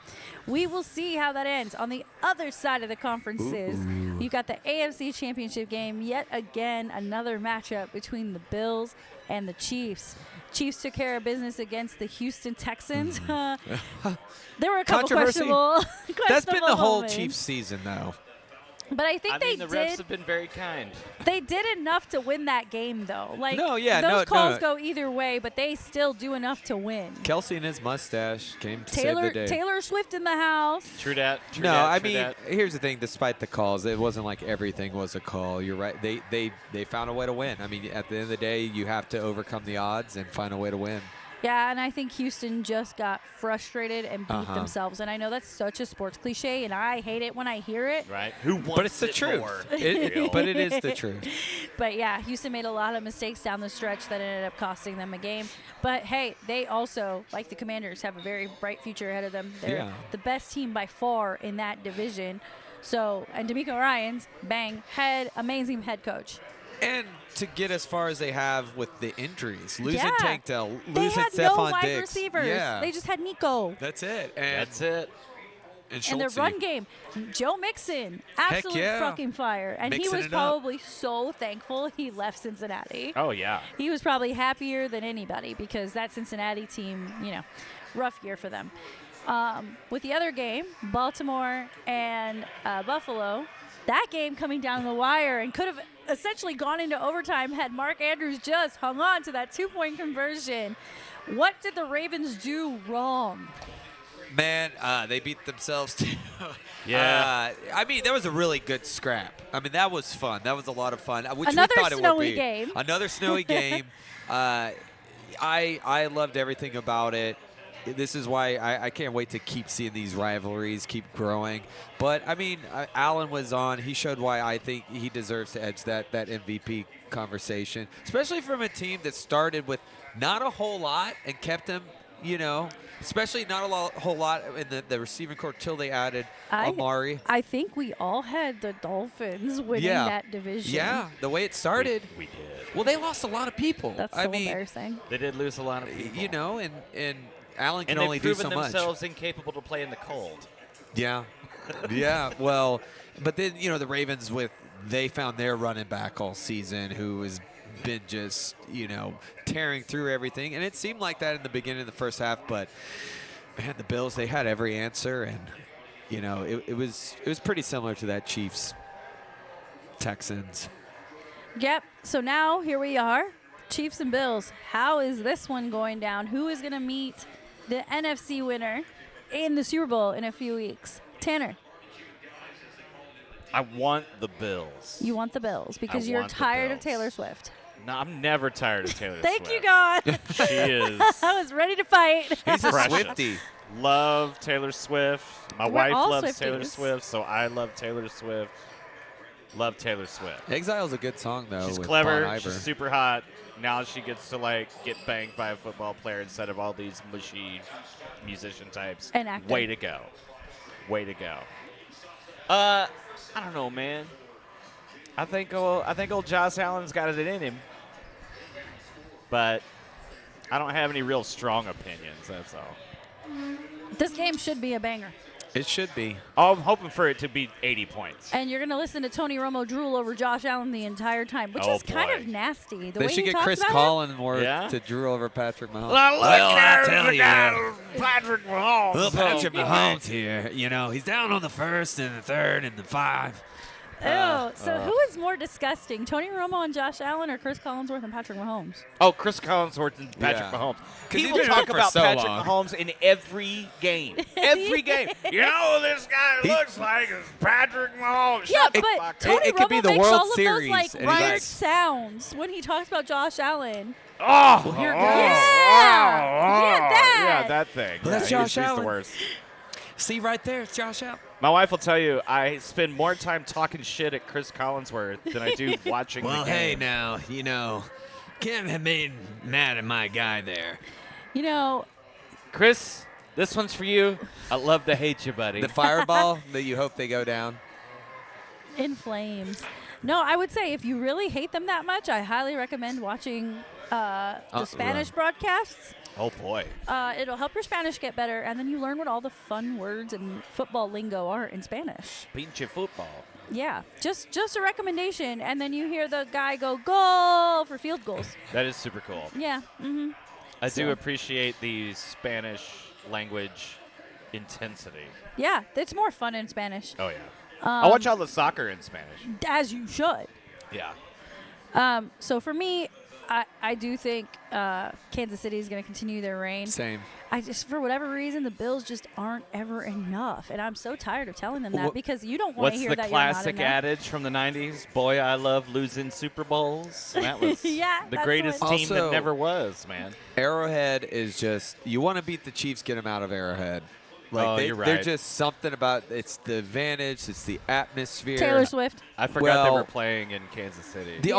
we will see how that ends. On the other side of the conferences, you got the AFC Championship game. Yet again, another matchup between the Bills and the Chiefs. Chiefs took care of business against the Houston Texans. There were a couple Controversy. questionable That's been the whole moments. Chiefs season, though. But I think I they mean, the refs did. have been very kind. They did enough to win that game, though. Like, No, yeah, those no, calls no. go either way, but they still do enough to win. Kelsey and his mustache came to save the day. Taylor Swift in the house. True dat. No, I mean, here's the thing. Despite the calls, it wasn't like everything was a call. You're right. They found a way to win. I mean, at the end of the day, you have to overcome the odds and find a way to win. Yeah, and I think Houston just got frustrated and beat Uh-huh. themselves. And I know that's such a sports cliche, and I hate it when I hear it. Right? Who wants But it's the it truth. more? But it is the truth. But yeah, Houston made a lot of mistakes down the stretch that ended up costing them a game. But hey, they also, like the Commanders, have a very bright future ahead of them. They're Yeah. the best team by far in that division. So, and D'Amico Ryans, bang, amazing head coach. And to get as far as they have with the injuries, losing Yeah. Tank Dell, They losing had Stephon no wide Diggs. receivers. Yeah. They just had Nico. That's it. And, That's it. And And their Schultze. run game, Joe Mixon, absolute yeah. fucking fire. And he Mixing was it up. probably so thankful he left Cincinnati. Oh, yeah. He was probably happier than anybody because that Cincinnati team, rough year for them. With the other game, Baltimore and Buffalo, that game coming down the wire and could have essentially gone into overtime had Mark Andrews just hung on to that 2-point conversion. What did the Ravens do wrong? Man, they beat themselves too. Yeah. I mean, that was a really good scrap. I mean, that was fun. That was a lot of fun. Which Another we thought it would snowy be. game. Another snowy game. I loved everything about it. This is why I can't wait to keep seeing these rivalries keep growing. But, I mean, Allen was on. He showed why I think he deserves to edge that MVP conversation, especially from a team that started with not a whole lot and kept him, especially not a whole lot in the receiving corps till they added Amari. I think we all had the Dolphins winning that division. Yeah, the way it started. We did. Well, they lost a lot of people. That's so embarrassing. They did lose a lot of people. And Allen can and only they've do so proven much. themselves incapable to play in the cold. Yeah. Yeah. Well, but then, the Ravens they found their running back all season who has been just, tearing through everything. And it seemed like that in the beginning of the first half, but man, the Bills, they had every answer, and it was pretty similar to that Chiefs Texans. Yep. So now here we are, Chiefs and Bills. How is this one going down? Who is going to meet the NFC winner in the Super Bowl in a few weeks? Tanner, I want the Bills. you want the Bills because I you're want the tired of Bills. Taylor Swift. No, I'm never tired of Taylor Thank Swift. you, God. She is I was ready to fight. He's a precious. Swiftie. Love Taylor Swift. My We're wife all loves Taylor Swifties. Swift, so I love Taylor Swift. Love Taylor Swift. Exile's a good song, though. She's with clever. Bon Iver. She's super hot. Now she gets to get banged by a football player instead of all these mushy musician types. And actor. Way to go. Way to go. I don't know, man. I think old Josh Allen's got it in him. But I don't have any real strong opinions, that's all. This game should be a banger. It should be. Oh, I'm hoping for it to be 80 points. And you're going to listen to Tony Romo drool over Josh Allen the entire time, which Oh, is kind boy. of nasty. The They way should he get talks Chris about him. Collins more Yeah? to drool over Patrick Mahomes. I tell the you. guy, Patrick Mahomes. Well, Patrick Oh, Mahomes here, he's down on the first and the third and the 5. Ew. So who is more disgusting, Tony Romo and Josh Allen, or Chris Collinsworth and Patrick Mahomes? Oh, Chris Collinsworth and Patrick Yeah. Mahomes. 'Cause He he's will been talk around for about so Patrick long. Mahomes in every game. Every game. You know who this guy looks like is Patrick Mahomes. Yeah, Shut the but fuck up. Tony It could Romo be the makes World all of Series, those and he's weird like- sounds when he talks about Josh Allen. Oh, here it goes. Yeah, yeah, that thing. Well, that's Yeah, Josh he's the Allen. worst. See right there, it's Josh Allen. My wife will tell you I spend more time talking shit at Chris Collinsworth than I do watching Well, the hey, game. now, can't have made mad at my guy there. You know, Chris, this one's for you. I love to hate you, buddy. The fireball that you hope they go down. in flames. No, I would say if you really hate them that much, I highly recommend watching the Spanish broadcasts. Oh, boy. It'll help your Spanish get better, and then you learn what all the fun words and football lingo are in Spanish. Pinche football. Yeah, just a recommendation, and then you hear the guy go goal for field goals. That is super cool. Yeah. Mm-hmm. I do So- appreciate the Spanish language intensity. Yeah, it's more fun in Spanish, Oh, yeah. I watch all the soccer in Spanish. as you should. Yeah. So for me, I do think Kansas City is going to continue their reign. Same. I just, for whatever reason, the Bills just aren't ever enough, and I'm so tired of telling them that because you don't want to What's hear the that you're not classic enough. adage from the 90s? Boy, I love losing Super Bowls. And that was Yeah, the that's greatest what- team that Also- never was, man. Arrowhead is just, you want to beat the Chiefs, get them out of Arrowhead. Like you're they're right. just something about, it's the advantage, it's the atmosphere. Taylor Swift. I forgot they Well, were playing in Kansas City. The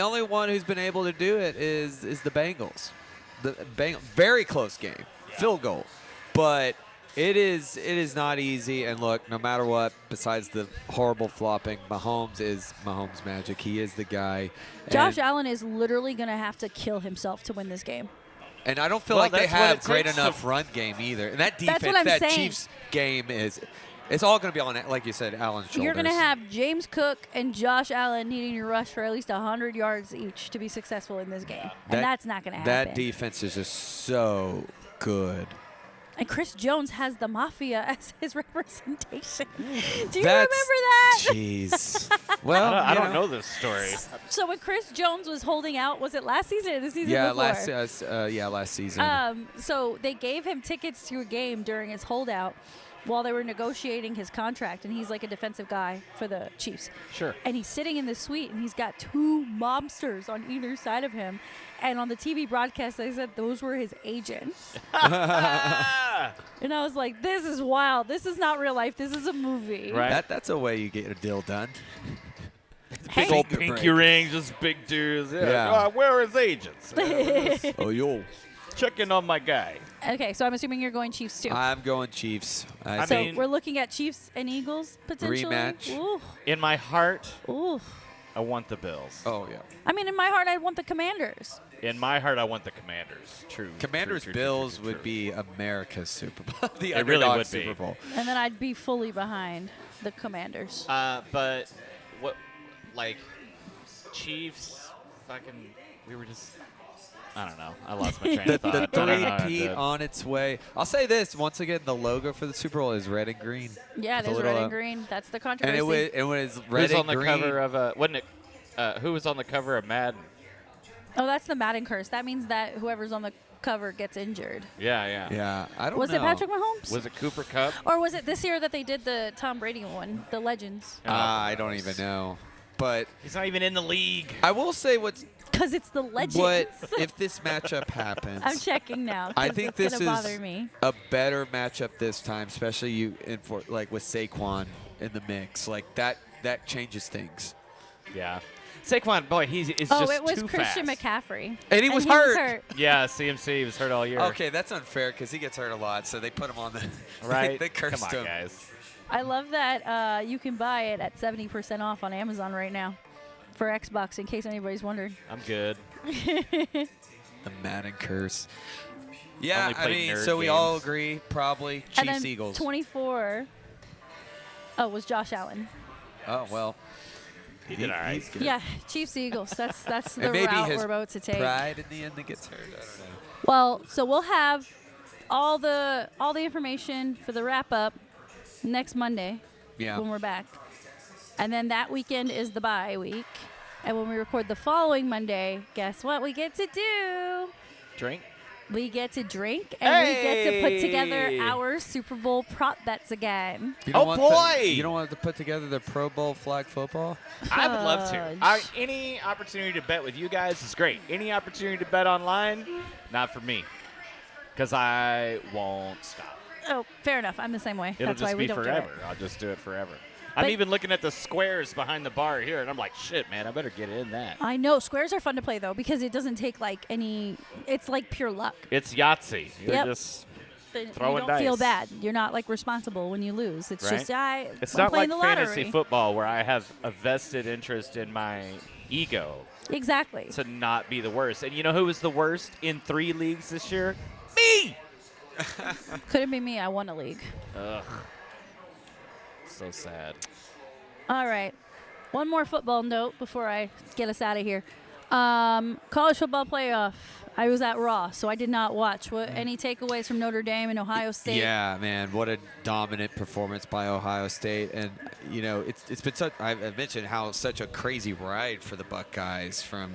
only one who's been able to do it is the Bengals. The very close game, field goal, but it is not easy. And look, no matter what, besides the horrible flopping, Mahomes is Mahomes magic. He is the guy. Josh and, Allen is literally going to have to kill himself to win this game. and I don't feel Well, like they that's what have it great takes enough to- run game either. And that That's defense, what I'm that saying. Chiefs game is. It's all going to be on, like you said, Allen's shoulders. You're going to have James Cook and Josh Allen needing to rush for at least 100 yards each to be successful in this game. And that's not going to happen. That defense is just so good. And Chris Jones has the Mafia as his representation. Do you That's- remember that? Jeez. Well, I you don't know this story. So when Chris Jones was holding out, was it last season or the season Yeah, before? last season. So they gave him tickets to a game during his holdout while they were negotiating his contract, and he's like a defensive guy for the Chiefs. Sure. And he's sitting in the suite, and he's got two mobsters on either side of him. And on the TV broadcast, they said those were his agents. And I was like, this is wild. This is not real life. This is a movie. Right. That's a way you get a deal done. Big Hey. old Finger pinky break. ring, just big dudes. Yeah. Where are his agents? Oh, yo. Check in on my guy. Okay, so I'm assuming you're going Chiefs too. I'm going Chiefs. I So mean- we're looking at Chiefs and Eagles potentially. Rematch. Ooh, In my heart, ooh. I want the Bills. Oh, yeah. I mean, in my heart, I want the Commanders. In my heart, I want the Commanders. True. Commanders true, Bills true, would true. be America's Super Bowl. The It really underdog would be. Super Bowl. And then I'd be fully behind the Commanders. But what, like, Chiefs, fucking, we were just, I don't know. I lost my train of thought. The I don't know how I three-peat did. on its way. I'll say this. Once again, the logo for the Super Bowl is red and green. Yeah, it With a is little, red and green. That's the controversy. And it was red Who's and on the green. cover of, wasn't it, who was on the cover of Madden? Oh, that's the Madden curse. That means that whoever's on the cover gets injured. Yeah. Yeah, I don't Was know. it Patrick Mahomes? Was it Cooper Cup? Or was it this year that they did the Tom Brady one, the Legends? I don't even know. But He's not even in the league. I will say what Because it's the Legends. if this matchup happens. I'm checking now. I 'cause think it's this gonna is bother me. a better matchup this time, especially like with Saquon in the mix. Like that changes things. Yeah. Saquon, boy, it's Oh, just it was too Christian fast. McCaffrey. And he was hurt. Yeah, CMC was hurt all year. Okay, that's unfair because he gets hurt a lot, so they put him on the Right? they cursed Come on, him. guys. I love that you can buy it at 70% off on Amazon right now for Xbox, in case anybody's wondering. I'm good. The Madden curse. Yeah, Only I played mean, nerd so we all games. agree probably And Chiefs then Eagles. 24. Oh, was Josh Allen. Oh well, He did all right. he's good. Yeah, Chiefs Eagles. That's the And maybe route his we're about to take. pride in the end that gets hurt. I don't know. Well, so we'll have all the information for the wrap up next Monday Yeah. when we're back. And then that weekend is the bye week. And when we record the following Monday, guess what we get to do? Drink. We get to drink and we get to put together Hey! our Super Bowl prop bets again. You Oh, don't want boy! You don't want to put together the Pro Bowl flag football? I would love to. Fudge. Any opportunity to bet with you guys is great. Any opportunity to bet online, not for me. Because I won't stop. Oh, fair enough. I'm the same way. It'll That's why just we be don't forever. do it. I'll just do it forever. But- I'm even looking at the squares behind the bar here, and I'm like, shit, man, I better get in that. I know squares are fun to play though because it doesn't take like any. It's like pure luck. It's Yahtzee. You're Yep. just You Throwing don't feel dice. bad. You're not like responsible when you lose. It's Right. just It's I'm not playing like the lottery. fantasy football where I have a vested interest in my ego Exactly. to not be the worst. And you know who was the worst in 3 leagues this year? Me! Couldn't be me. I won a league. Ugh. So sad. All right. One more football note before I get us out of here. College football playoff. I was at Raw, so I did not watch. Any takeaways from Notre Dame and Ohio State? Yeah, man, what a dominant performance by Ohio State, and you know it's been such. I've mentioned how such a crazy ride for the Buckeyes from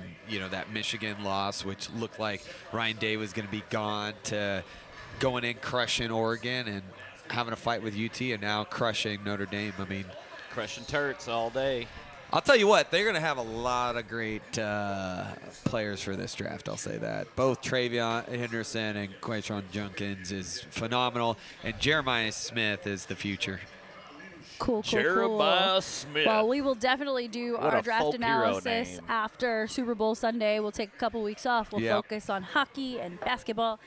that Michigan loss, which looked like Ryan Day was going to be gone, to going in, crushing Oregon, and having a fight with UT, and now crushing Notre Dame. I mean, Crushing turds all day. I'll tell you what, they're going to have a lot of great players for this draft, I'll say that. Both Travion Henderson and Quayshawn Junkins is phenomenal, and Jeremiah Smith is the future. Cool. Jeremiah Smith. Well, we will definitely do What our a draft folk hero analysis name. after Super Bowl Sunday. We'll take a couple weeks off. We'll Yep. focus on hockey and basketball.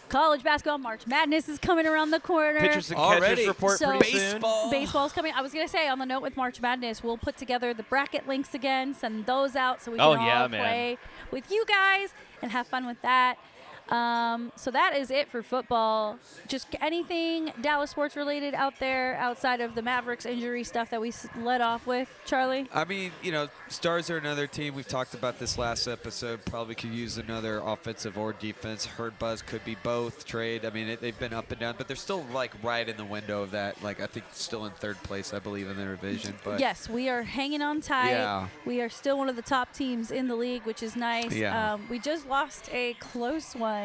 College basketball, March Madness is coming around the corner. Pitchers and Already. catchers report So- pretty soon. Baseball's coming. I was going to say, on the note with March Madness, we'll put together the bracket links again, send those out so we can Oh, all yeah, man. play with you guys and have fun with that. So that is it for football. Just anything Dallas sports related out there outside of the Mavericks injury stuff that we led off with, Charlie? I mean, Stars are another team. We've talked about this last episode. Probably could use another offensive or defense. Herd Buzz could be both. Trade. I mean, they've been up and down, but they're still like right in the window of that. Like I think still in third place, I believe, in their division. But Yes, we are hanging on tight. Yeah. We are still one of the top teams in the league, which is nice. Yeah. We just lost a close one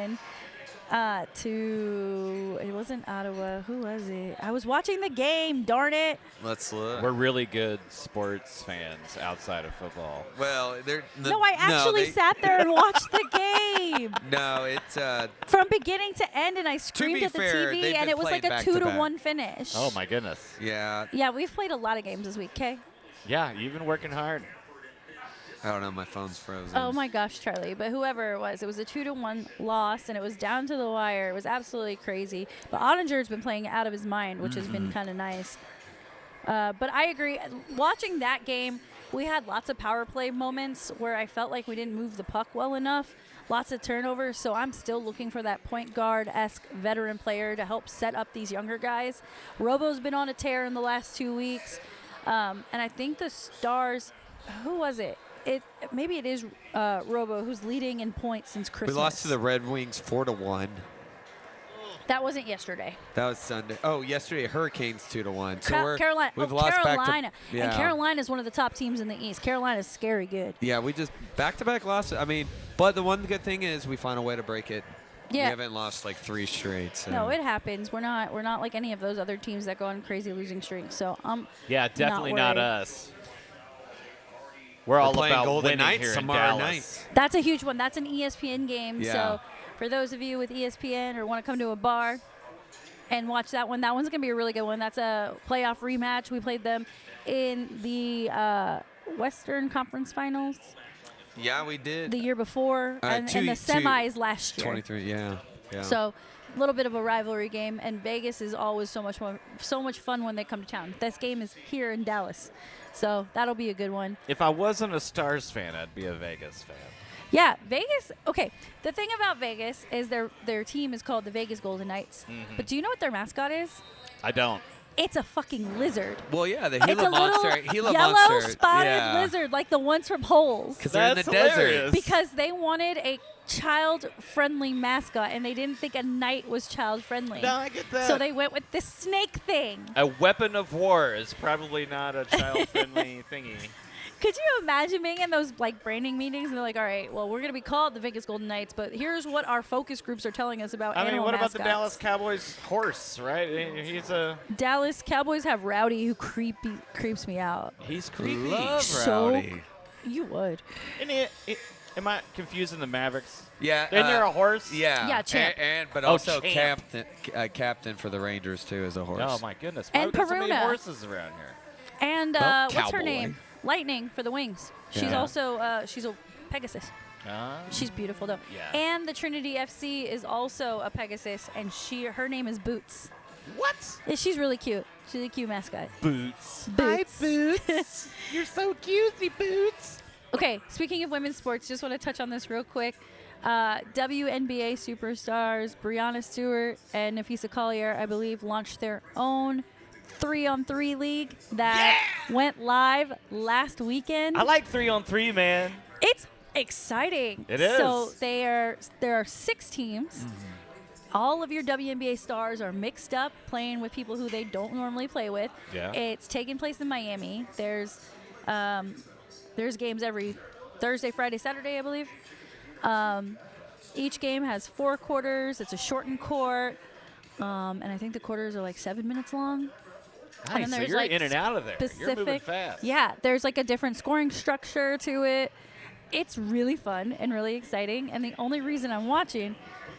to, it wasn't Ottawa. Who was it? I was watching the game, darn it. let's look. We're really good sports fans outside of football. Well, they're No, I actually sat there and watched the game No, it's from beginning to end, and I screamed be at the fair, TV, they've and been it was like playing a back-to-back. 2-1 finish. Oh, my goodness. yeah. Yeah, we've played a lot of games this week, okay? Yeah, you've been working hard. I don't know. My phone's frozen. Oh my gosh, Charlie! But whoever it was a 2-1 loss, and it was down to the wire. It was absolutely crazy. But Ottinger's been playing out of his mind, which has been kind of nice. But I agree. Watching that game, we had lots of power play moments where I felt like we didn't move the puck well enough. Lots of turnovers. So I'm still looking for that point guard-esque veteran player to help set up these younger guys. Robo's been on a tear in the last 2 weeks, and I think the Stars. Who was it? Maybe it is Robo who's leading in points since Christmas. We lost to the Red Wings 4-1. That wasn't yesterday. That was Sunday. Oh, yesterday Hurricanes 2-1. So Carolina. we've lost Carolina. back to. Yeah. And Carolina is one of the top teams in the East. Carolina's scary good. Yeah, we just back-to-back losses. I mean, but the one good thing is we found a way to break it. Yeah. We haven't lost like 3 straight. So. No, it happens. We're not like any of those other teams that go on crazy losing streaks. So Yeah, definitely not worried. us. We're all playing about Golden winning Knights here in tomorrow Dallas. That's a huge one. That's an ESPN game. Yeah. So for those of you with ESPN or want to come to a bar and watch that one, that one's going to be a really good one. That's a playoff rematch. We played them in the Western Conference Finals Yeah, we did. the year before and the semis last year. 23. Yeah. Yeah. So a little bit of a rivalry game, and Vegas is always so much fun when they come to town. This game is here in Dallas, so that'll be a good one. If I wasn't a Stars fan, I'd be a Vegas fan. Yeah, Vegas. Okay, the thing about Vegas is their team is called the Vegas Golden Knights. But do you know what their mascot is? I don't. It's a fucking lizard. Well, yeah, the It's Gila a monster. little Gila yellow monster. spotted Yeah. lizard, like the ones from Holes. Because they're in the That's desert. hilarious. Because they wanted a child-friendly mascot, and they didn't think a knight was child-friendly. No, I get that. So they went with this snake thing. A weapon of war is probably not a child-friendly thingy. Could you imagine being in those like branding meetings and they're like, all right, well, we're going to be called the Vegas Golden Knights, but here's what our focus groups are telling us about I mean, animal what about the mascots. Dallas Cowboys horse, right? He's Dallas Cowboys have Rowdy, who creeps me out. creepy. Love So- Rowdy. You would. Am I confusing the Mavericks? Yeah. Isn't there a horse? Yeah. Yeah, Champ. But Oh, also Champ. captain for the Rangers too as a horse. Oh my goodness! Why And we got so many Peruna. horses around here? And Well, what's her Cowboy. name? Lightning for the Wings. She's Yeah. also she's a Pegasus. She's beautiful though. Yeah. And the Trinity FC is also a Pegasus, and her name is Boots. What? Yeah, she's really cute. She's a cute mascot. Boots. Boots. Boots. You're so cutesy, Boots. Okay, speaking of women's sports, just want to touch on this real quick. WNBA superstars Brianna Stewart and Nafisa Collier, I believe, launched their own 3-on-3 league that went live last weekend. I like 3-on-3, man. It's exciting. It is. So there are 6 teams. All of your WNBA stars are mixed up, playing with people who they don't normally play with. Yeah. It's taking place in Miami. There's games every Thursday, Friday, Saturday, I believe. Each game has 4 quarters. It's a shortened court. And I think the quarters are like 7 minutes long. And Nice. then So there's, you're like, in and out of there. You're moving specific. fast. Yeah, there's like a different scoring structure to it. It's really fun and really exciting. And the only reason I'm watching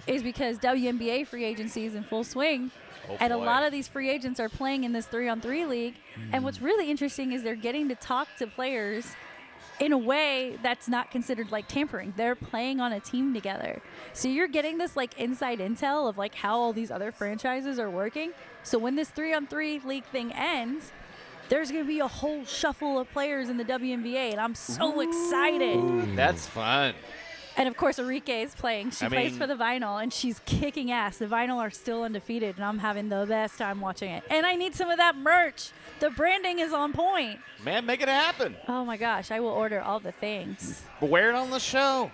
is because WNBA free agency is in full swing. Oh, And a boy. lot of these free agents are playing in this 3-on-3 league. And what's really interesting is they're getting to talk to players in a way that's not considered like tampering. They're playing on a team together. So you're getting this like inside intel of like how all these other franchises are working. So when this 3-on-3 league thing ends, there's going to be a whole shuffle of players in the WNBA, and I'm so excited. That's fun. And of course, Arike is playing. She I plays mean- for the Vinyl, and she's kicking ass. The Vinyl are still undefeated, and I'm having the best time watching it. And I need some of that merch. The branding is on point. Man, make it happen. Oh my gosh, I will order all the things. But wear it on the show.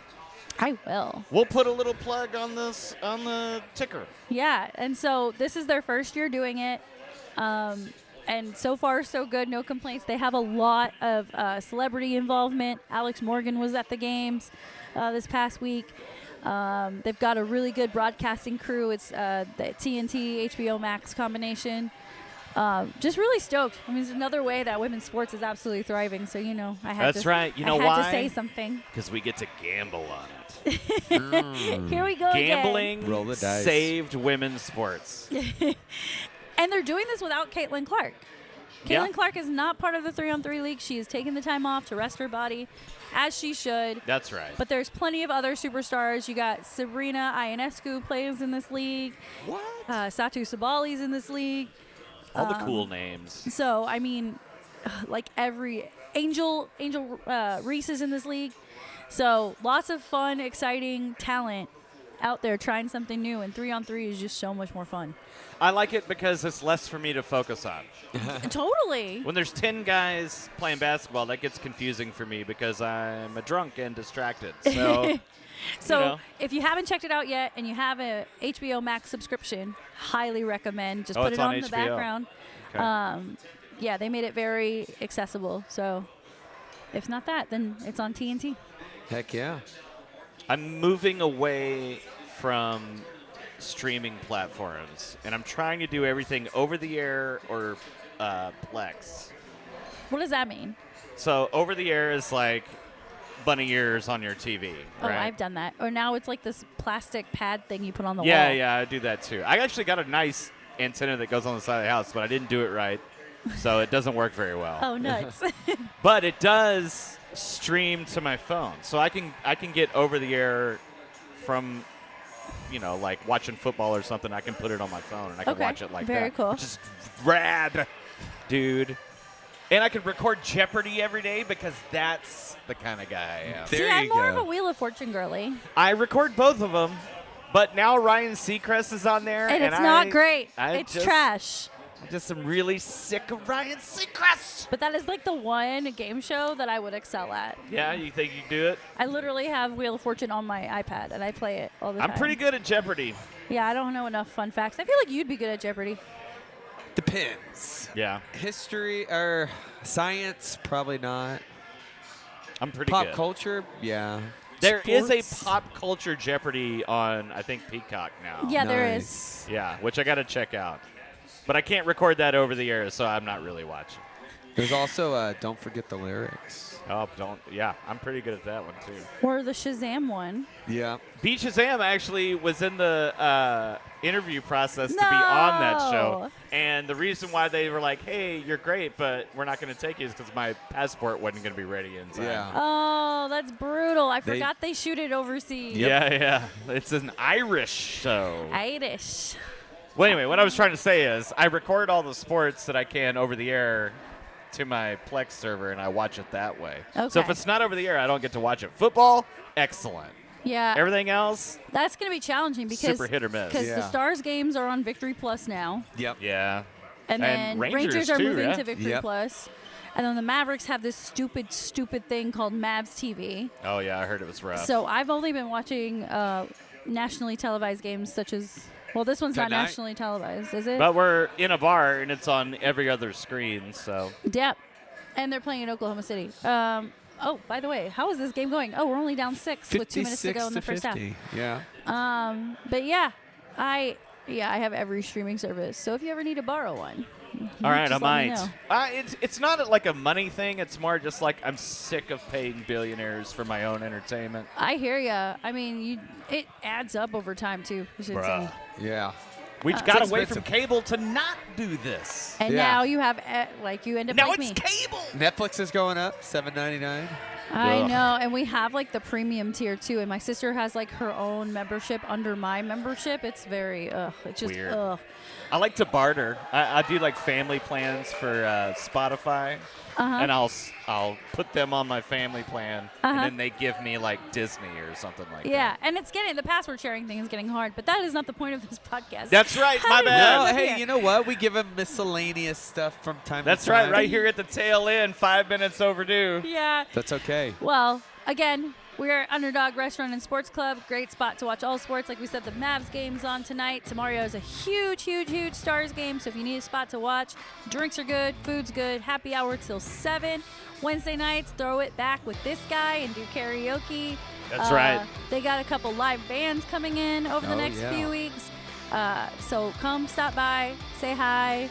I will. We'll put a little plug on this on the ticker. Yeah, and so this is their first year doing it. And so far, so good. No complaints. They have a lot of celebrity involvement. Alex Morgan was at the games this past week. They've got a really good broadcasting crew. It's the TNT, HBO Max combination. Just really stoked. I mean, it's another way that women's sports is absolutely thriving. So, you know, I had That's to, right. You know I had why? to say something. Because we get to gamble on it. Here we go Gambling Roll the dice. saved women's sports. again. And they're doing this without Caitlin Clark. Yeah. Caitlin Clark is not part of the 3-on-3 league. She is taking the time off to rest her body, as she should. That's right. But there's plenty of other superstars. You got Sabrina Ionescu plays in this league. what? Satu Sabali's in this league. All the cool names. So, I mean, like every Angel Reese is in this league. So, lots of fun, exciting talent out there trying something new. And 3-on-3 is just so much more fun. I like it because it's less for me to focus on. Totally. When there's 10 guys playing basketball, that gets confusing for me because I'm a drunk and distracted. So, So, you know. if you haven't checked it out yet and you have a HBO Max subscription, highly recommend. Just Oh, put it's it on on the HBO. background. Okay. Yeah, they made it very accessible. So, if not that, then it's on TNT. Heck yeah. I'm moving away from streaming platforms, and I'm trying to do everything over the air or Plex. What does that mean? So over the air is like bunny ears on your TV, Oh, right? I've done that. Or now it's like this plastic pad thing you put on the Yeah, wall. yeah, I do that too. I actually got a nice antenna that goes on the side of the house, but I didn't do it right, so it doesn't work very well. Oh, nuts. But it does stream to my phone, so I can get over the air from, you know, like watching football or something. I can put it on my phone and I can Okay, watch it like very that. cool. Which is rad, dude. And I can record Jeopardy every day because that's the kind of guy I am. There See, I'm you more go. of a Wheel of Fortune girly. I record both of them, but now Ryan Seacrest is on there, And and it's not great. I It's just- trash. I just am really sick of Ryan Seacrest. But that is like the one game show that I would excel at. Yeah, you think you do it? I literally have Wheel of Fortune on my iPad, and I play it all the time. I'm pretty good at Jeopardy. Yeah, I don't know enough fun facts. I feel like you'd be good at Jeopardy. Depends. Yeah, History or science, probably not. I'm pretty Pop good. culture, yeah. There is a Sports? pop culture Jeopardy on, I think, Peacock now. Yeah, there is. Nice. Yeah, which I got to check out. But I can't record that over the air, so I'm not really watching. There's also Don't Forget the Lyrics. Oh, don't. Yeah, I'm pretty good at that one, too. Or the Shazam one. Yeah. Beat Shazam actually was in the interview process to be on that show. No. And the reason why they were like, hey, you're great, but we're not going to take you is because my passport wasn't going to be ready in time. Yeah. Oh, that's brutal. I They- forgot they shoot it overseas. Yeah, yeah. It's an Irish show. Irish. Well, anyway, what I was trying to say is I record all the sports that I can over the air to my Plex server, and I watch it that way. So if Okay. it's not over the air, I don't get to watch it. Football, excellent. Yeah. Everything else, That's going to be challenging because super hit or miss. because Yeah. the Stars games are on Victory Plus now. Yep. Yeah. And then Rangers are too, moving yeah. to Victory Yep. Plus. And then the Mavericks have this stupid thing called Mavs TV. Oh, yeah, I heard it was rough. So I've only been watching nationally televised games such as, well, this one's not Tonight? nationally televised, is it? But we're in a bar, and it's on every other screen, so. Yep. And they're playing in Oklahoma City. Oh, by the way, how is this game going? Oh, we're only down 6 with 2 minutes to go in the first half. 50. Yeah. But yeah, Yeah, I have every streaming service. So if you ever need to borrow one, All right, I just let me might. know. It's not like a money thing. It's more just like I'm sick of paying billionaires for my own entertainment. I hear ya. I mean, it adds up over time too. It's insane. Yeah. We got away expensive. from cable to not do this. And Yeah. now you have you end up Now like it's me. cable. Netflix is going up, $7.99. I Ugh. know, and we have like the premium tier too. And my sister has like her own membership under my membership. It's very it's just Weird. ugh. I like to barter. I do like family plans for Spotify, and I'll put them on my family plan, and then they give me like Disney or something like Yeah, that. and it's getting the password sharing thing is getting hard, but that is not the point of this podcast. That's right. How My did we bad. No, end up hey, here? you know what? We give them miscellaneous stuff from time That's to time. right. Right here at the tail end, 5 minutes overdue. Yeah. That's okay. Well, again, we're at Underdog Restaurant and Sports Club. Great spot to watch all sports. Like we said, the Mavs game's on tonight. Tomorrow is a huge, huge, huge Stars game. So if you need a spot to watch, drinks are good, food's good, happy hour till 7. Wednesday nights, throw it back with this guy and do karaoke. That's right. They got a couple live bands coming in over the Oh, next yeah. few weeks. So come stop by, say hi.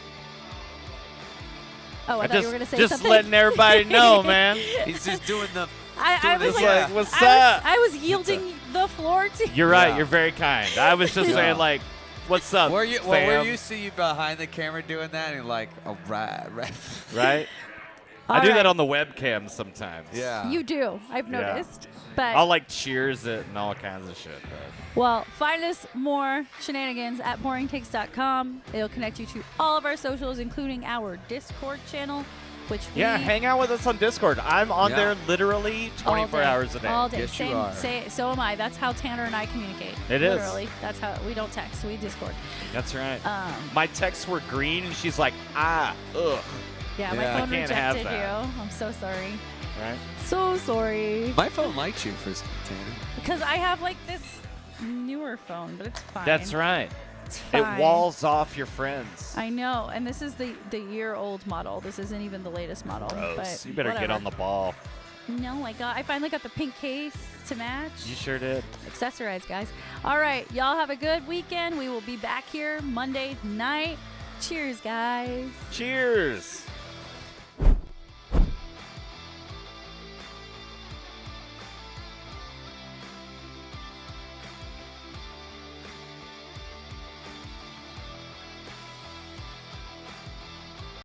Oh, I thought you were going to say just something. letting everybody know, man. He's just doing the. I was It's like, like, what's I up? was yielding the floor to You're right. Yeah. You're very kind. I was just Yeah. saying, like, what's up, We're fam? used to you behind the camera doing that, and you're like, oh, right. Right? I All do right. that on the webcam sometimes. Yeah. You do. I've Yeah. noticed. But I'll like cheers it and all kinds of shit. But well, find us more shenanigans at pouringtakes.com. It'll connect you to all of our socials, including our Discord channel, which yeah, we hang out with us on Discord. I'm on Yeah. there literally all 24 day, hours a day. All day. Yes, you Same. are. So am I. That's how Tanner and I communicate. It is. Literally. That's how we don't text. We Discord. That's right. Um, My texts were green, and she's like, ugh. yeah, Yeah, my I phone can't have rejected you. that. I'm so sorry. Right? So sorry. My phone likes you for Tanner. Because I have like this newer phone, but it's fine. That's right. It's fine. It walls off your friends. I know, and this is the year-old model. This isn't even the latest model. Gross. But You better get whatever. on the ball. No, I finally got the pink case to match. You sure did. Accessorize, guys. All right, y'all have a good weekend. We will be back here Monday night. Cheers, guys. Cheers.